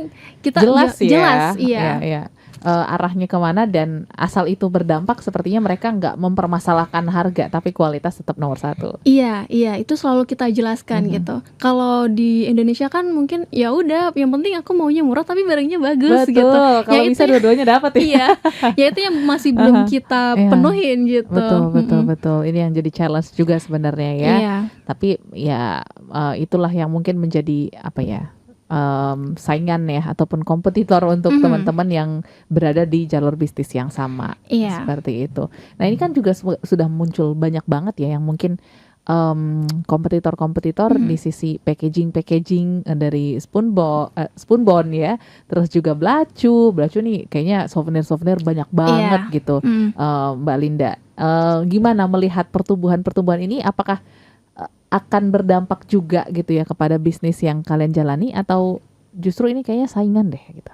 kita jelas ya, jelas, iya. Iya. Arahnya kemana, dan asal itu berdampak sepertinya mereka nggak mempermasalahkan harga, tapi kualitas tetap nomor 1. Iya, itu selalu kita jelaskan gitu. Kalau di Indonesia kan mungkin ya udah, yang penting aku maunya murah tapi barangnya bagus Betul, gitu. kalau Ya bisa itu dua-duanya dapat ya. iya, ya itu yang masih belum kita Iya. penuhin gitu. Betul. Ini yang jadi challenge juga sebenarnya ya. Iya. Tapi ya itulah yang mungkin menjadi apa ya, saingan ya ataupun kompetitor untuk teman-teman yang berada di jalur bisnis yang sama. Iya. Seperti itu. Nah, ini kan juga sudah muncul banyak banget ya yang mungkin kompetitor-kompetitor di sisi packaging dari Spoonbone ya, terus juga Blacu nih kayaknya souvenir banyak banget gitu. Mbak Linda, gimana melihat pertumbuhan ini? Apakah akan berdampak juga gitu ya kepada bisnis yang kalian jalani, atau justru ini kayaknya saingan deh gitu?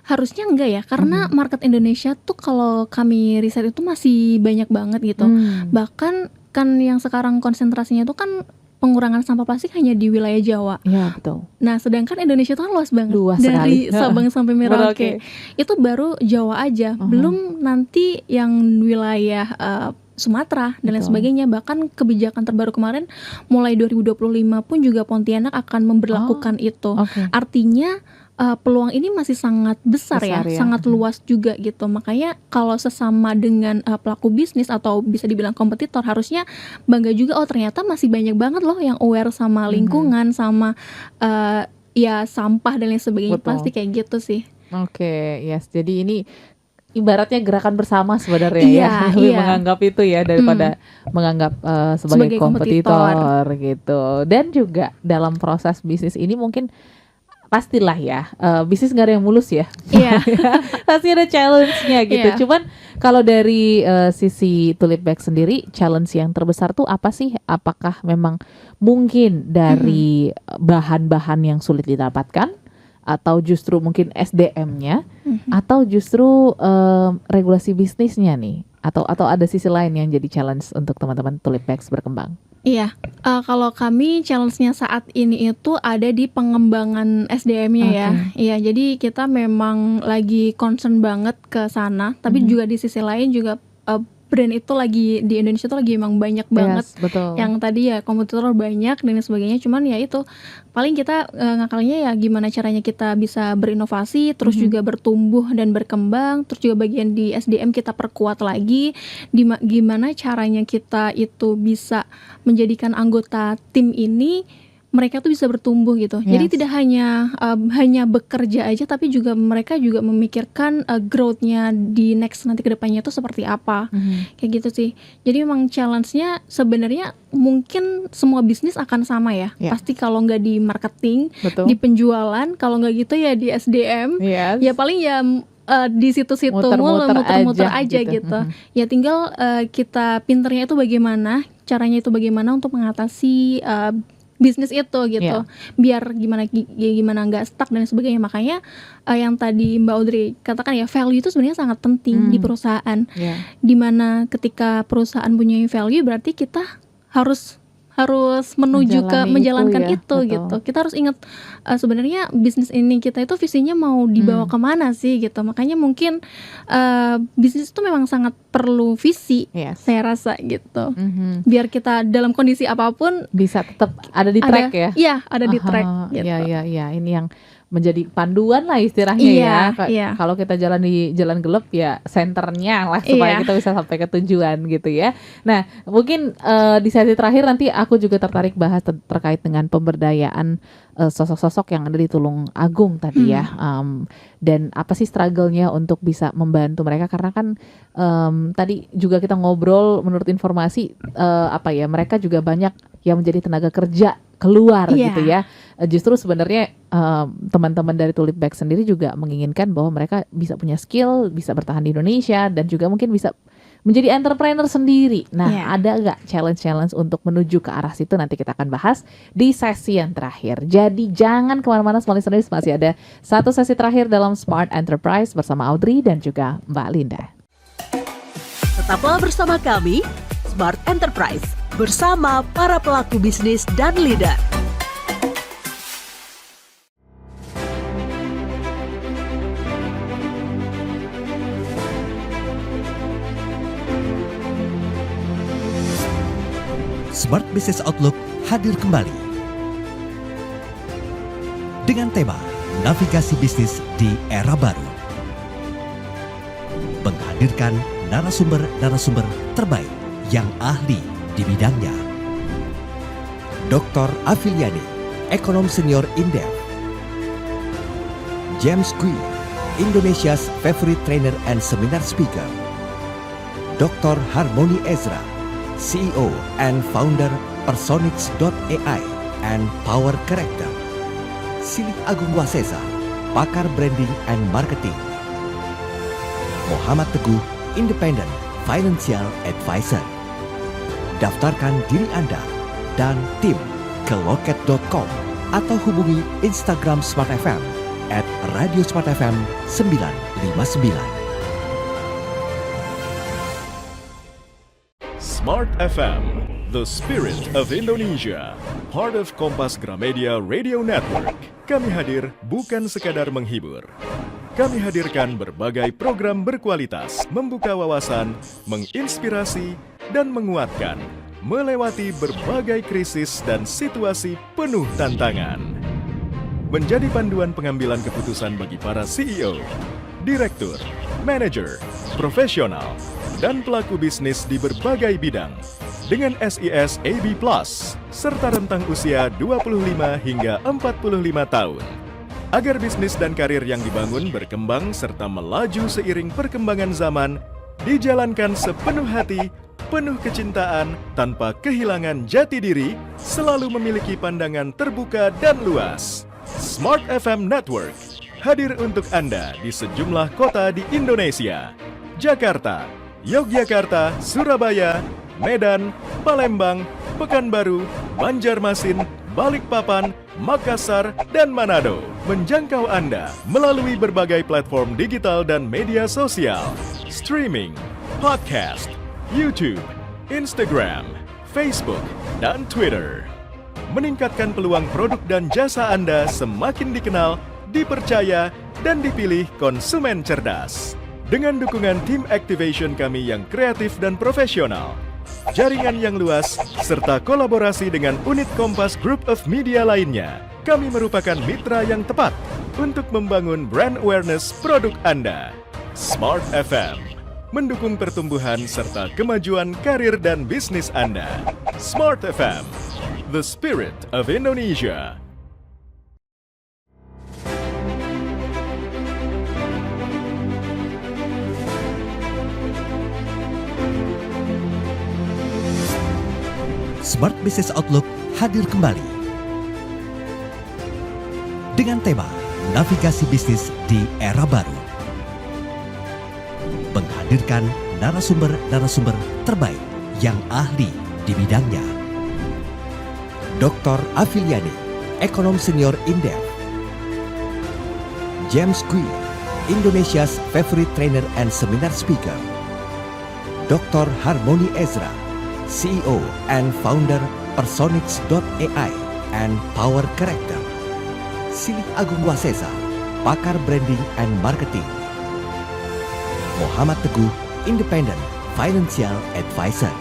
Harusnya enggak ya, karena market Indonesia tuh kalau kami riset itu masih banyak banget gitu. Bahkan kan yang sekarang konsentrasinya itu kan pengurangan sampah plastik hanya di wilayah Jawa. Iya, betul. Nah, sedangkan Indonesia itu kan luas banget. Luas dari sekali. Sabang sampai Merauke. Oke. Itu baru Jawa aja, belum nanti yang wilayah Sumatera dan lain Betul. sebagainya. Bahkan kebijakan terbaru kemarin mulai 2025 pun juga Pontianak akan memberlakukan itu. Oke. Artinya peluang ini masih sangat besar ya, Besar ya. sangat luas juga gitu. Makanya kalau sesama dengan pelaku bisnis atau bisa dibilang kompetitor, harusnya bangga juga, oh ternyata masih banyak banget loh yang aware sama lingkungan, sama ya sampah dan lain sebagainya. Betul. Pasti kayak gitu sih. Oke, yes. Jadi ini ibaratnya gerakan bersama sebenarnya Iya, ya. Lebih iya. menganggap itu ya daripada menganggap sebagai Sebagai kompetitor. kompetitor gitu. Dan juga dalam proses bisnis ini mungkin pastilah ya, bisnis nggak ada yang mulus ya. Iya. Pasti ada challenge-nya gitu. Iya. Cuman kalau dari sisi Tulipbag sendiri, challenge yang terbesar tuh apa sih? Apakah memang mungkin dari bahan-bahan yang sulit didapatkan, atau justru mungkin SDM-nya, atau justru regulasi bisnisnya nih? Atau ada sisi lain yang jadi challenge untuk teman-teman Tulipbags berkembang? Iya, kalau kami challenge-nya saat ini itu ada di pengembangan SDM-nya ya. Iya, jadi kita memang lagi concern banget ke sana, tapi juga di sisi lain juga brand itu lagi di Indonesia tuh lagi emang banyak banget. Yes, betul. Yang tadi ya kompetitor banyak dan lain sebagainya, cuman ya itu paling kita ngakalnya ya gimana caranya kita bisa berinovasi, terus juga bertumbuh dan berkembang, terus juga bagian di SDM kita perkuat lagi, gimana caranya kita itu bisa menjadikan anggota tim ini mereka tuh bisa bertumbuh gitu. Jadi tidak hanya bekerja aja, tapi juga mereka juga memikirkan growth-nya di next nanti ke depannya itu seperti apa. Kayak gitu sih. Jadi memang challenge-nya sebenarnya mungkin semua bisnis akan sama ya. Pasti kalau nggak di marketing, Betul. di penjualan, kalau nggak gitu ya di SDM. Yes. Ya paling ya di situ-situ muter-muter aja gitu. Ya tinggal kita pinternya itu bagaimana, caranya itu bagaimana untuk mengatasi bisnis itu gitu, biar gimana nggak stuck dan sebagainya. Makanya yang tadi Mbak Audrey katakan ya, value itu sebenarnya sangat penting di perusahaan. Dimana ketika perusahaan punya value, berarti kita harus harus menuju ke menjalankan ya, itu betul. gitu. Kita harus ingat sebenarnya bisnis ini kita itu visinya mau dibawa kemana sih gitu. Makanya mungkin bisnis itu memang sangat perlu visi, Yes. saya rasa gitu. Mhm. Biar kita dalam kondisi apapun Bisa tetap ada di track ya. Iya, ada di track Aha, gitu. Iya, ini yang menjadi panduan lah istilahnya Iya, ya. iya. Kalau kita jalan di jalan gelap ya senternya lah supaya Iya. kita bisa sampai ke tujuan gitu ya. Nah, mungkin di sesi terakhir nanti aku juga tertarik bahas terkait dengan pemberdayaan sosok-sosok yang ada di Tulung Agung tadi ya. Dan apa sih struggle-nya untuk bisa membantu mereka, karena kan tadi juga kita ngobrol menurut informasi mereka juga banyak yang menjadi tenaga kerja keluar Iya. gitu ya. Justru sebenarnya teman-teman dari Tulipbag sendiri juga menginginkan bahwa mereka bisa punya skill, bisa bertahan di Indonesia dan juga mungkin bisa menjadi entrepreneur sendiri. Nah, Iya. ada nggak challenge-challenge untuk menuju ke arah situ? Nanti kita akan bahas di sesi yang terakhir. Jadi jangan kemana-mana, Smart Listeners, masih ada satu sesi terakhir dalam Smart Enterprise bersama Audrey dan juga Mbak Linda. Tetaplah bersama kami, Smart Enterprise, bersama para pelaku bisnis dan leader. Smart Business Outlook hadir kembali dengan tema Navigasi Bisnis di Era Baru, menghadirkan narasumber-narasumber terbaik yang ahli di bidangnya. Dr. Afiliani, Ekonom Senior Indef. James Kui, Indonesia's favorite trainer and seminar speaker. Dr. Harmony Ezra, CEO and founder Personix.ai and Power Character. Silik Agung Wasesa, pakar branding and marketing. Muhammad Teguh, Independent Financial Advisor. Daftarkan diri Anda dan tim ke loket.com atau hubungi Instagram Smart FM @radiosmartfm 959. Smart FM, the spirit of Indonesia, part of Kompas Gramedia Radio Network. Kami hadir bukan sekadar menghibur. Kami hadirkan berbagai program berkualitas, membuka wawasan, menginspirasi, dan menguatkan, melewati berbagai krisis dan situasi penuh tantangan. Menjadi panduan pengambilan keputusan bagi para CEO, direktur, manajer, profesional, dan pelaku bisnis di berbagai bidang dengan SIS AB+, serta rentang usia 25 hingga 45 tahun. Agar bisnis dan karir yang dibangun berkembang serta melaju seiring perkembangan zaman, dijalankan sepenuh hati, penuh kecintaan, tanpa kehilangan jati diri, selalu memiliki pandangan terbuka dan luas. Smart FM Network hadir untuk Anda di sejumlah kota di Indonesia. Jakarta, Yogyakarta, Surabaya, Medan, Palembang, Pekanbaru, Banjarmasin, Balikpapan, Makassar, dan Manado. Menjangkau Anda melalui berbagai platform digital dan media sosial, streaming, podcast, YouTube, Instagram, Facebook, dan Twitter. Meningkatkan peluang produk dan jasa Anda semakin dikenal, dipercaya, dan dipilih konsumen cerdas. Dengan dukungan tim activation kami yang kreatif dan profesional, jaringan yang luas, serta kolaborasi dengan unit Kompas Group of Media lainnya, kami merupakan mitra yang tepat untuk membangun brand awareness produk Anda. Smart FM, mendukung pertumbuhan serta kemajuan karir dan bisnis Anda. Smart FM, the spirit of Indonesia. Smart Business Outlook hadir kembali dengan tema Navigasi Bisnis di Era Baru, menghadirkan narasumber-narasumber terbaik yang ahli di bidangnya. Dr. Afiliani, Ekonom Senior Indef. James Kui, Indonesia's favorite trainer and seminar speaker. Dr. Harmony Ezra, CEO and founder Personics.ai, and Power Character. Silih Agung Wasesa, pakar branding and marketing. Muhammad Teguh, Independent Financial Advisor.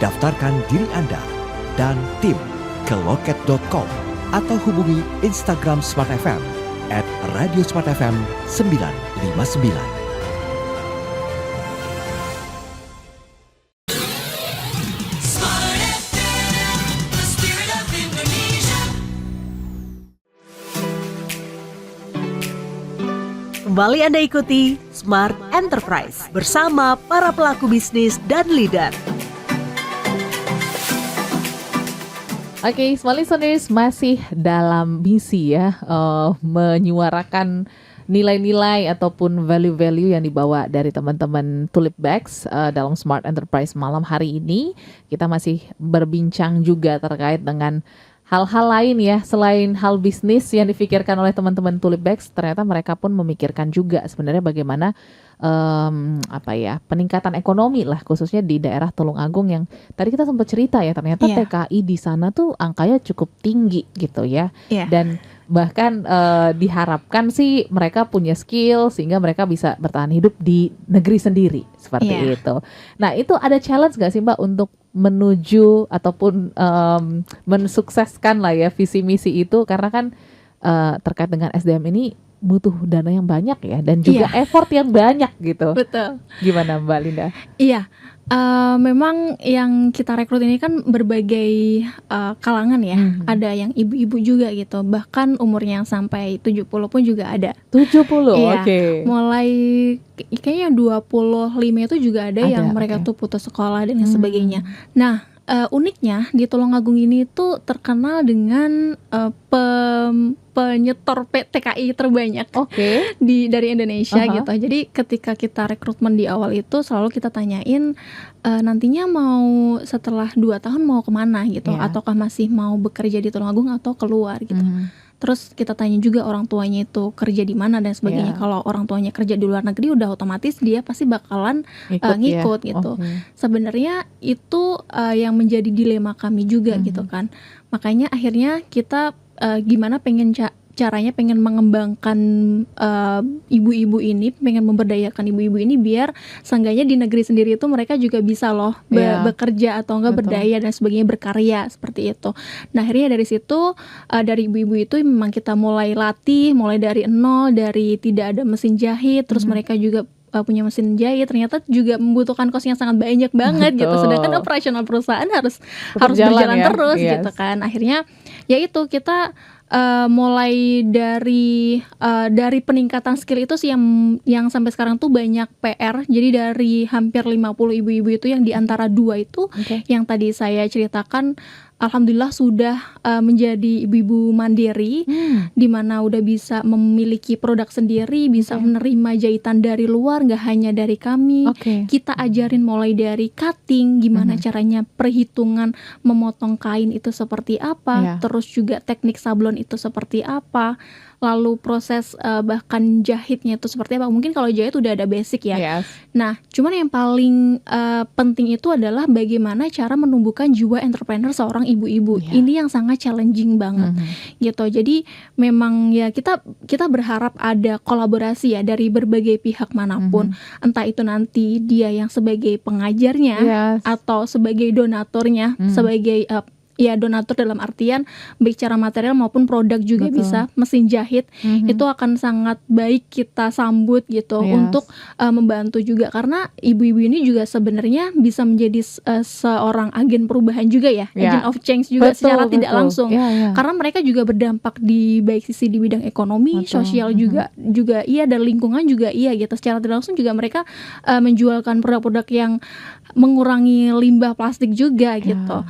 Daftarkan diri Anda dan tim ke loket.com atau hubungi Instagram Smart FM @radiosmartfm 959. Kembali Anda ikuti Smart Enterprise bersama para pelaku bisnis dan leader. Oke, Smart Listeners, masih dalam misi ya, menyuarakan nilai-nilai ataupun value-value yang dibawa dari teman-teman Tulip Bags dalam Smart Enterprise malam hari ini. Kita masih berbincang juga terkait dengan hal-hal lain ya, selain hal bisnis yang difikirkan oleh teman-teman Tulip Bags, ternyata mereka pun memikirkan juga sebenarnya bagaimana peningkatan ekonomi lah, khususnya di daerah Tulungagung yang tadi kita sempat cerita ya, ternyata TKI di sana tuh angkanya cukup tinggi gitu ya. Dan bahkan diharapkan sih mereka punya skill sehingga mereka bisa bertahan hidup di negeri sendiri seperti itu. Nah, itu ada challenge gak sih Mbak untuk menuju ataupun mensukseskan lah ya visi misi itu, karena kan terkait dengan SDM ini butuh dana yang banyak ya, dan juga effort yang banyak gitu. Betul. Gimana Mbak Linda? Iya, memang yang kita rekrut ini kan berbagai kalangan ya. Ada yang ibu-ibu juga gitu, bahkan umurnya yang sampai 70 pun juga ada. 70, iya. Oke. Mulai kayaknya 25 itu juga ada yang mereka tuh putus sekolah dan sebagainya. Nah, uniknya di Tulungagung ini tuh terkenal dengan penyetor TKI terbanyak dari Indonesia gitu. Jadi ketika kita rekrutmen di awal itu selalu kita tanyain nantinya mau setelah 2 tahun mau kemana gitu, ataukah masih mau bekerja di Tulungagung atau keluar gitu. Terus kita tanya juga orang tuanya itu kerja di mana dan sebagainya. Kalau orang tuanya kerja di luar negeri udah otomatis dia pasti bakalan ngikut gitu. Sebenarnya itu yang menjadi dilema kami juga gitu kan. Makanya akhirnya kita gimana caranya pengen mengembangkan ibu-ibu ini, pengen memberdayakan ibu-ibu ini biar seenggaknya di negeri sendiri itu mereka juga bisa loh bekerja atau enggak berdaya dan sebagainya, berkarya seperti itu. Nah, akhirnya dari situ dari ibu-ibu itu memang kita mulai latih mulai dari nol, dari tidak ada mesin jahit, terus mereka juga punya mesin jahit, ternyata juga membutuhkan kos yang sangat banyak banget gitu. Sedangkan operasional perusahaan harus berjalan terus gitu kan. Akhirnya ya itu kita mulai dari peningkatan skill itu sih yang sampai sekarang tuh banyak PR. Jadi dari hampir 50 ibu-ibu itu yang di antara 2 itu yang tadi saya ceritakan, alhamdulillah sudah menjadi ibu-ibu mandiri, di mana udah bisa memiliki produk sendiri, bisa menerima jahitan dari luar, nggak hanya dari kami. Kita ajarin mulai dari cutting, gimana caranya perhitungan memotong kain itu seperti apa, terus juga teknik sablon itu seperti apa, lalu proses bahkan jahitnya itu seperti apa. Mungkin kalau jahit udah ada basic ya. Nah, cuman yang paling penting itu adalah bagaimana cara menumbuhkan jiwa entrepreneur seorang ibu-ibu. Ini yang sangat challenging banget gitu. Jadi memang ya kita berharap ada kolaborasi ya dari berbagai pihak manapun. Entah itu nanti dia yang sebagai pengajarnya atau sebagai donaturnya, sebagai donatur dalam artian baik secara material maupun produk juga bisa. Mesin jahit itu akan sangat baik kita sambut gitu untuk membantu juga, karena ibu-ibu ini juga sebenarnya bisa menjadi seorang agen perubahan juga ya, agent of change juga secara tidak langsung. Karena mereka juga berdampak di baik sisi di bidang ekonomi, sosial juga dan lingkungan juga gitu. Secara tidak langsung juga mereka menjualkan produk-produk yang mengurangi limbah plastik juga gitu.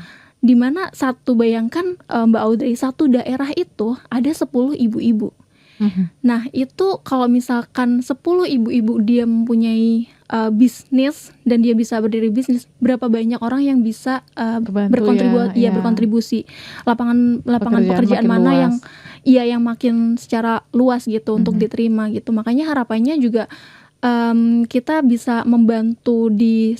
Dimana bayangkan Mbak Audrey, satu daerah itu ada 10 ibu-ibu. Nah, itu kalau misalkan 10 ibu-ibu dia mempunyai bisnis dan dia bisa berdiri bisnis, berapa banyak orang yang bisa berkontribusi. Lapangan pekerjaan mana luas. yang makin secara luas gitu untuk diterima gitu. Makanya harapannya juga kita bisa membantu di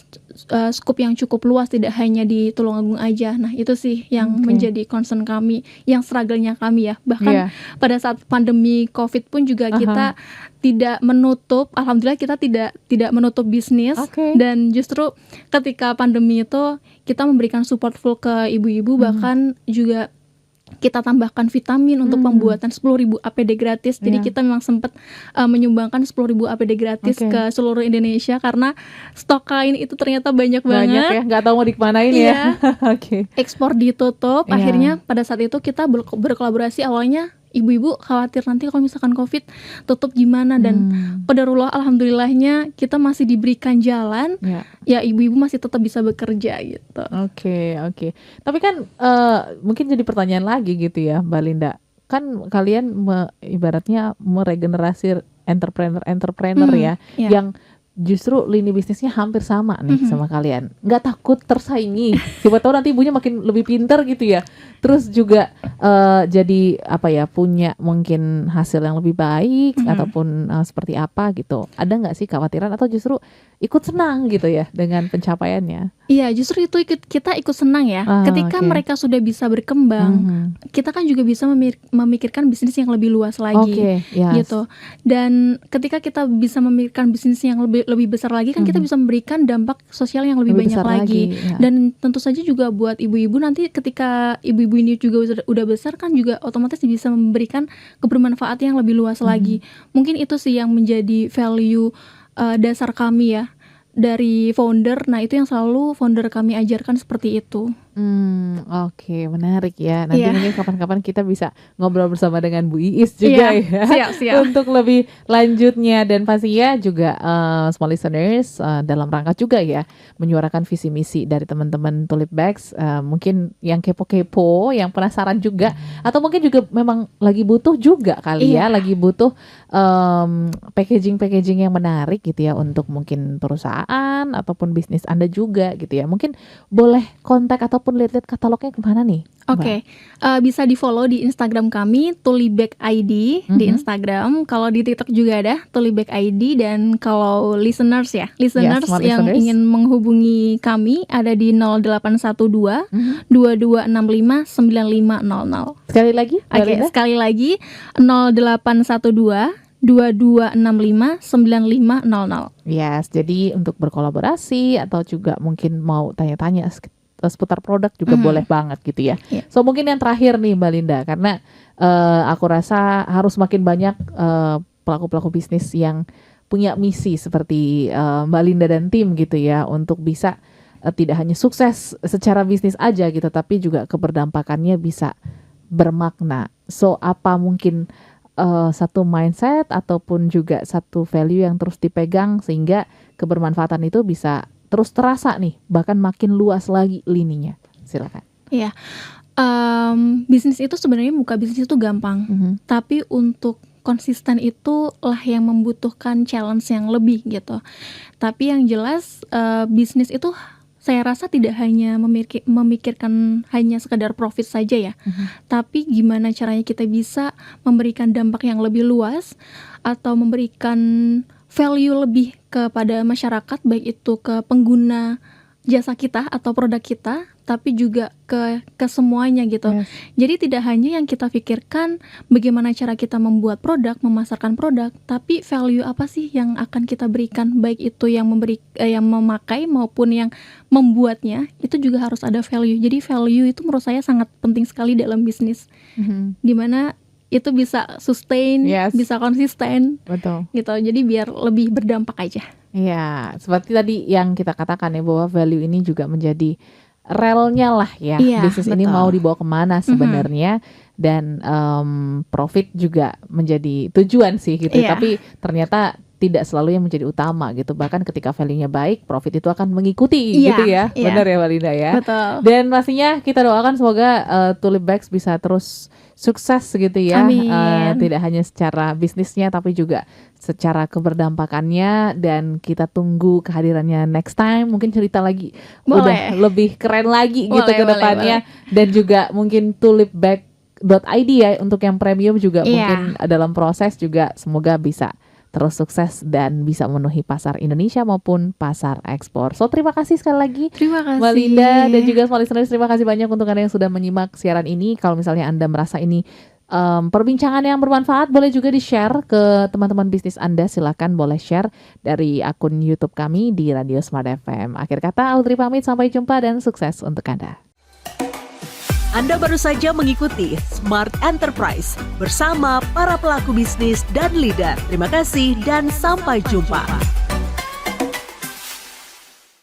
skup yang cukup luas, tidak hanya di Tulungagung aja. Nah itu sih yang menjadi concern kami, yang struggle-nya kami ya. Bahkan pada saat pandemi COVID pun juga kita tidak menutup, alhamdulillah kita tidak menutup bisnis. Dan justru ketika pandemi itu kita memberikan support full ke ibu-ibu, bahkan juga kita tambahkan vitamin untuk pembuatan 10.000 APD gratis. Jadi kita memang sempat menyumbangkan 10.000 APD gratis ke seluruh Indonesia karena stok kain itu ternyata banyak banget ya, nggak tahu mau dikemanain ya. Ekspor ditutup. Akhirnya pada saat itu kita berkolaborasi. Awalnya ibu-ibu khawatir nanti kalau misalkan COVID tutup gimana, dan qadarullah alhamdulillahnya kita masih diberikan jalan. Ya ibu-ibu masih tetap bisa bekerja gitu. Oke. Tapi kan mungkin jadi pertanyaan lagi gitu ya Mbak Linda. Kan kalian ibaratnya meregenerasi entrepreneur ya, yang justru lini bisnisnya hampir sama nih sama kalian. Nggak takut tersaingi? Siapa tahu nanti ibunya makin lebih pintar gitu ya. Terus juga jadi punya mungkin hasil yang lebih baik ataupun seperti apa gitu. Ada nggak sih kekhawatiran atau justru ikut senang gitu ya dengan pencapaiannya? Iya, justru itu kita ikut senang ya. Ketika mereka sudah bisa berkembang, kita kan juga bisa memikirkan bisnis yang lebih luas lagi, gitu. Dan ketika kita bisa memikirkan bisnis yang lebih besar lagi, kan kita bisa memberikan dampak sosial yang lebih banyak lagi. Dan tentu saja juga buat ibu-ibu nanti ketika ibu-ibu ini juga udah besar kan juga otomatis bisa memberikan kebermanfaatan yang lebih luas lagi. Mungkin itu sih yang menjadi value dasar kami ya dari founder. Nah itu yang selalu founder kami ajarkan seperti itu. Oke, menarik ya. Nanti mungkin kapan-kapan kita bisa ngobrol bersama dengan Bu Iis juga ya. Siap. Untuk lebih lanjutnya, dan pastinya juga small listeners dalam rangka juga ya menyuarakan visi misi dari teman-teman Tulip Bags. Mungkin yang kepo-kepo, yang penasaran juga, atau mungkin juga memang lagi butuh juga kali ya, lagi butuh packaging yang menarik gitu ya untuk mungkin perusahaan ataupun bisnis Anda juga gitu ya. Mungkin boleh kontak ataupun lihat katalognya kemana nih? Oke. Bisa di follow di Instagram kami Tulibag ID di Instagram. Kalau di TikTok juga ada Tulibag ID. Dan kalau listeners yang ingin menghubungi kami ada di 0812 2265 9500. Sekali lagi? Sekali lagi 0812 2265 9500. Yes, jadi untuk berkolaborasi atau juga mungkin mau tanya-tanya seputar produk juga boleh banget gitu ya. So mungkin yang terakhir nih Mbak Linda, karena aku rasa harus makin banyak pelaku-pelaku bisnis yang punya misi seperti Mbak Linda dan tim gitu ya, untuk bisa tidak hanya sukses secara bisnis aja gitu, tapi juga keberdampakannya bisa bermakna. So apa mungkin satu mindset ataupun juga satu value yang terus dipegang sehingga kebermanfaatan itu bisa terus terasa nih, bahkan makin luas lagi lininya. Silakan. Iya, bisnis itu sebenarnya buka bisnis itu gampang, tapi untuk konsisten itulah yang membutuhkan challenge yang lebih gitu. Tapi yang jelas bisnis itu saya rasa tidak hanya memikirkan hanya sekadar profit saja ya, tapi gimana caranya kita bisa memberikan dampak yang lebih luas atau memberikan value lebih kepada masyarakat, baik itu ke pengguna jasa kita atau produk kita, tapi juga ke semuanya gitu. Jadi tidak hanya yang kita pikirkan bagaimana cara kita membuat produk, memasarkan produk, tapi value apa sih yang akan kita berikan, baik itu yang memakai maupun yang membuatnya, itu juga harus ada value. Jadi value itu menurut saya sangat penting sekali dalam bisnis. Dimana itu bisa sustain, bisa konsisten. Betul. Gitu. Jadi biar lebih berdampak aja. Iya, seperti tadi yang kita katakan ya, bahwa value ini juga menjadi relnya lah ya. Bisnis ini mau dibawa kemana sebenarnya, dan profit juga menjadi tujuan sih gitu. Tapi ternyata tidak selalu yang menjadi utama gitu. Bahkan ketika value-nya baik, profit itu akan mengikuti gitu ya. Benar ya Mbak Linda ya. Betul. Dan pastinya kita doakan semoga Tulip Bags bisa terus sukses gitu ya. Tidak hanya secara bisnisnya tapi juga secara keberdampakannya, dan kita tunggu kehadirannya next time. Mungkin cerita lagi udah lebih keren lagi gitu ke depannya. Dan juga mungkin tulipbag.id ya untuk yang premium juga mungkin dalam proses juga semoga bisa terus sukses dan bisa memenuhi pasar Indonesia maupun pasar ekspor. So terima kasih sekali lagi Terima kasih. Mbak Linda dan juga small listeners, terima kasih banyak untuk Anda yang sudah menyimak siaran ini. Kalau misalnya Anda merasa ini perbincangan yang bermanfaat, boleh juga di-share ke teman-teman bisnis Anda. Silakan boleh share dari akun YouTube kami di Radio Smart FM. Akhir kata, Audrey pamit, sampai jumpa dan sukses untuk Anda. Anda baru saja mengikuti Smart Enterprise bersama para pelaku bisnis dan leader. Terima kasih dan sampai jumpa.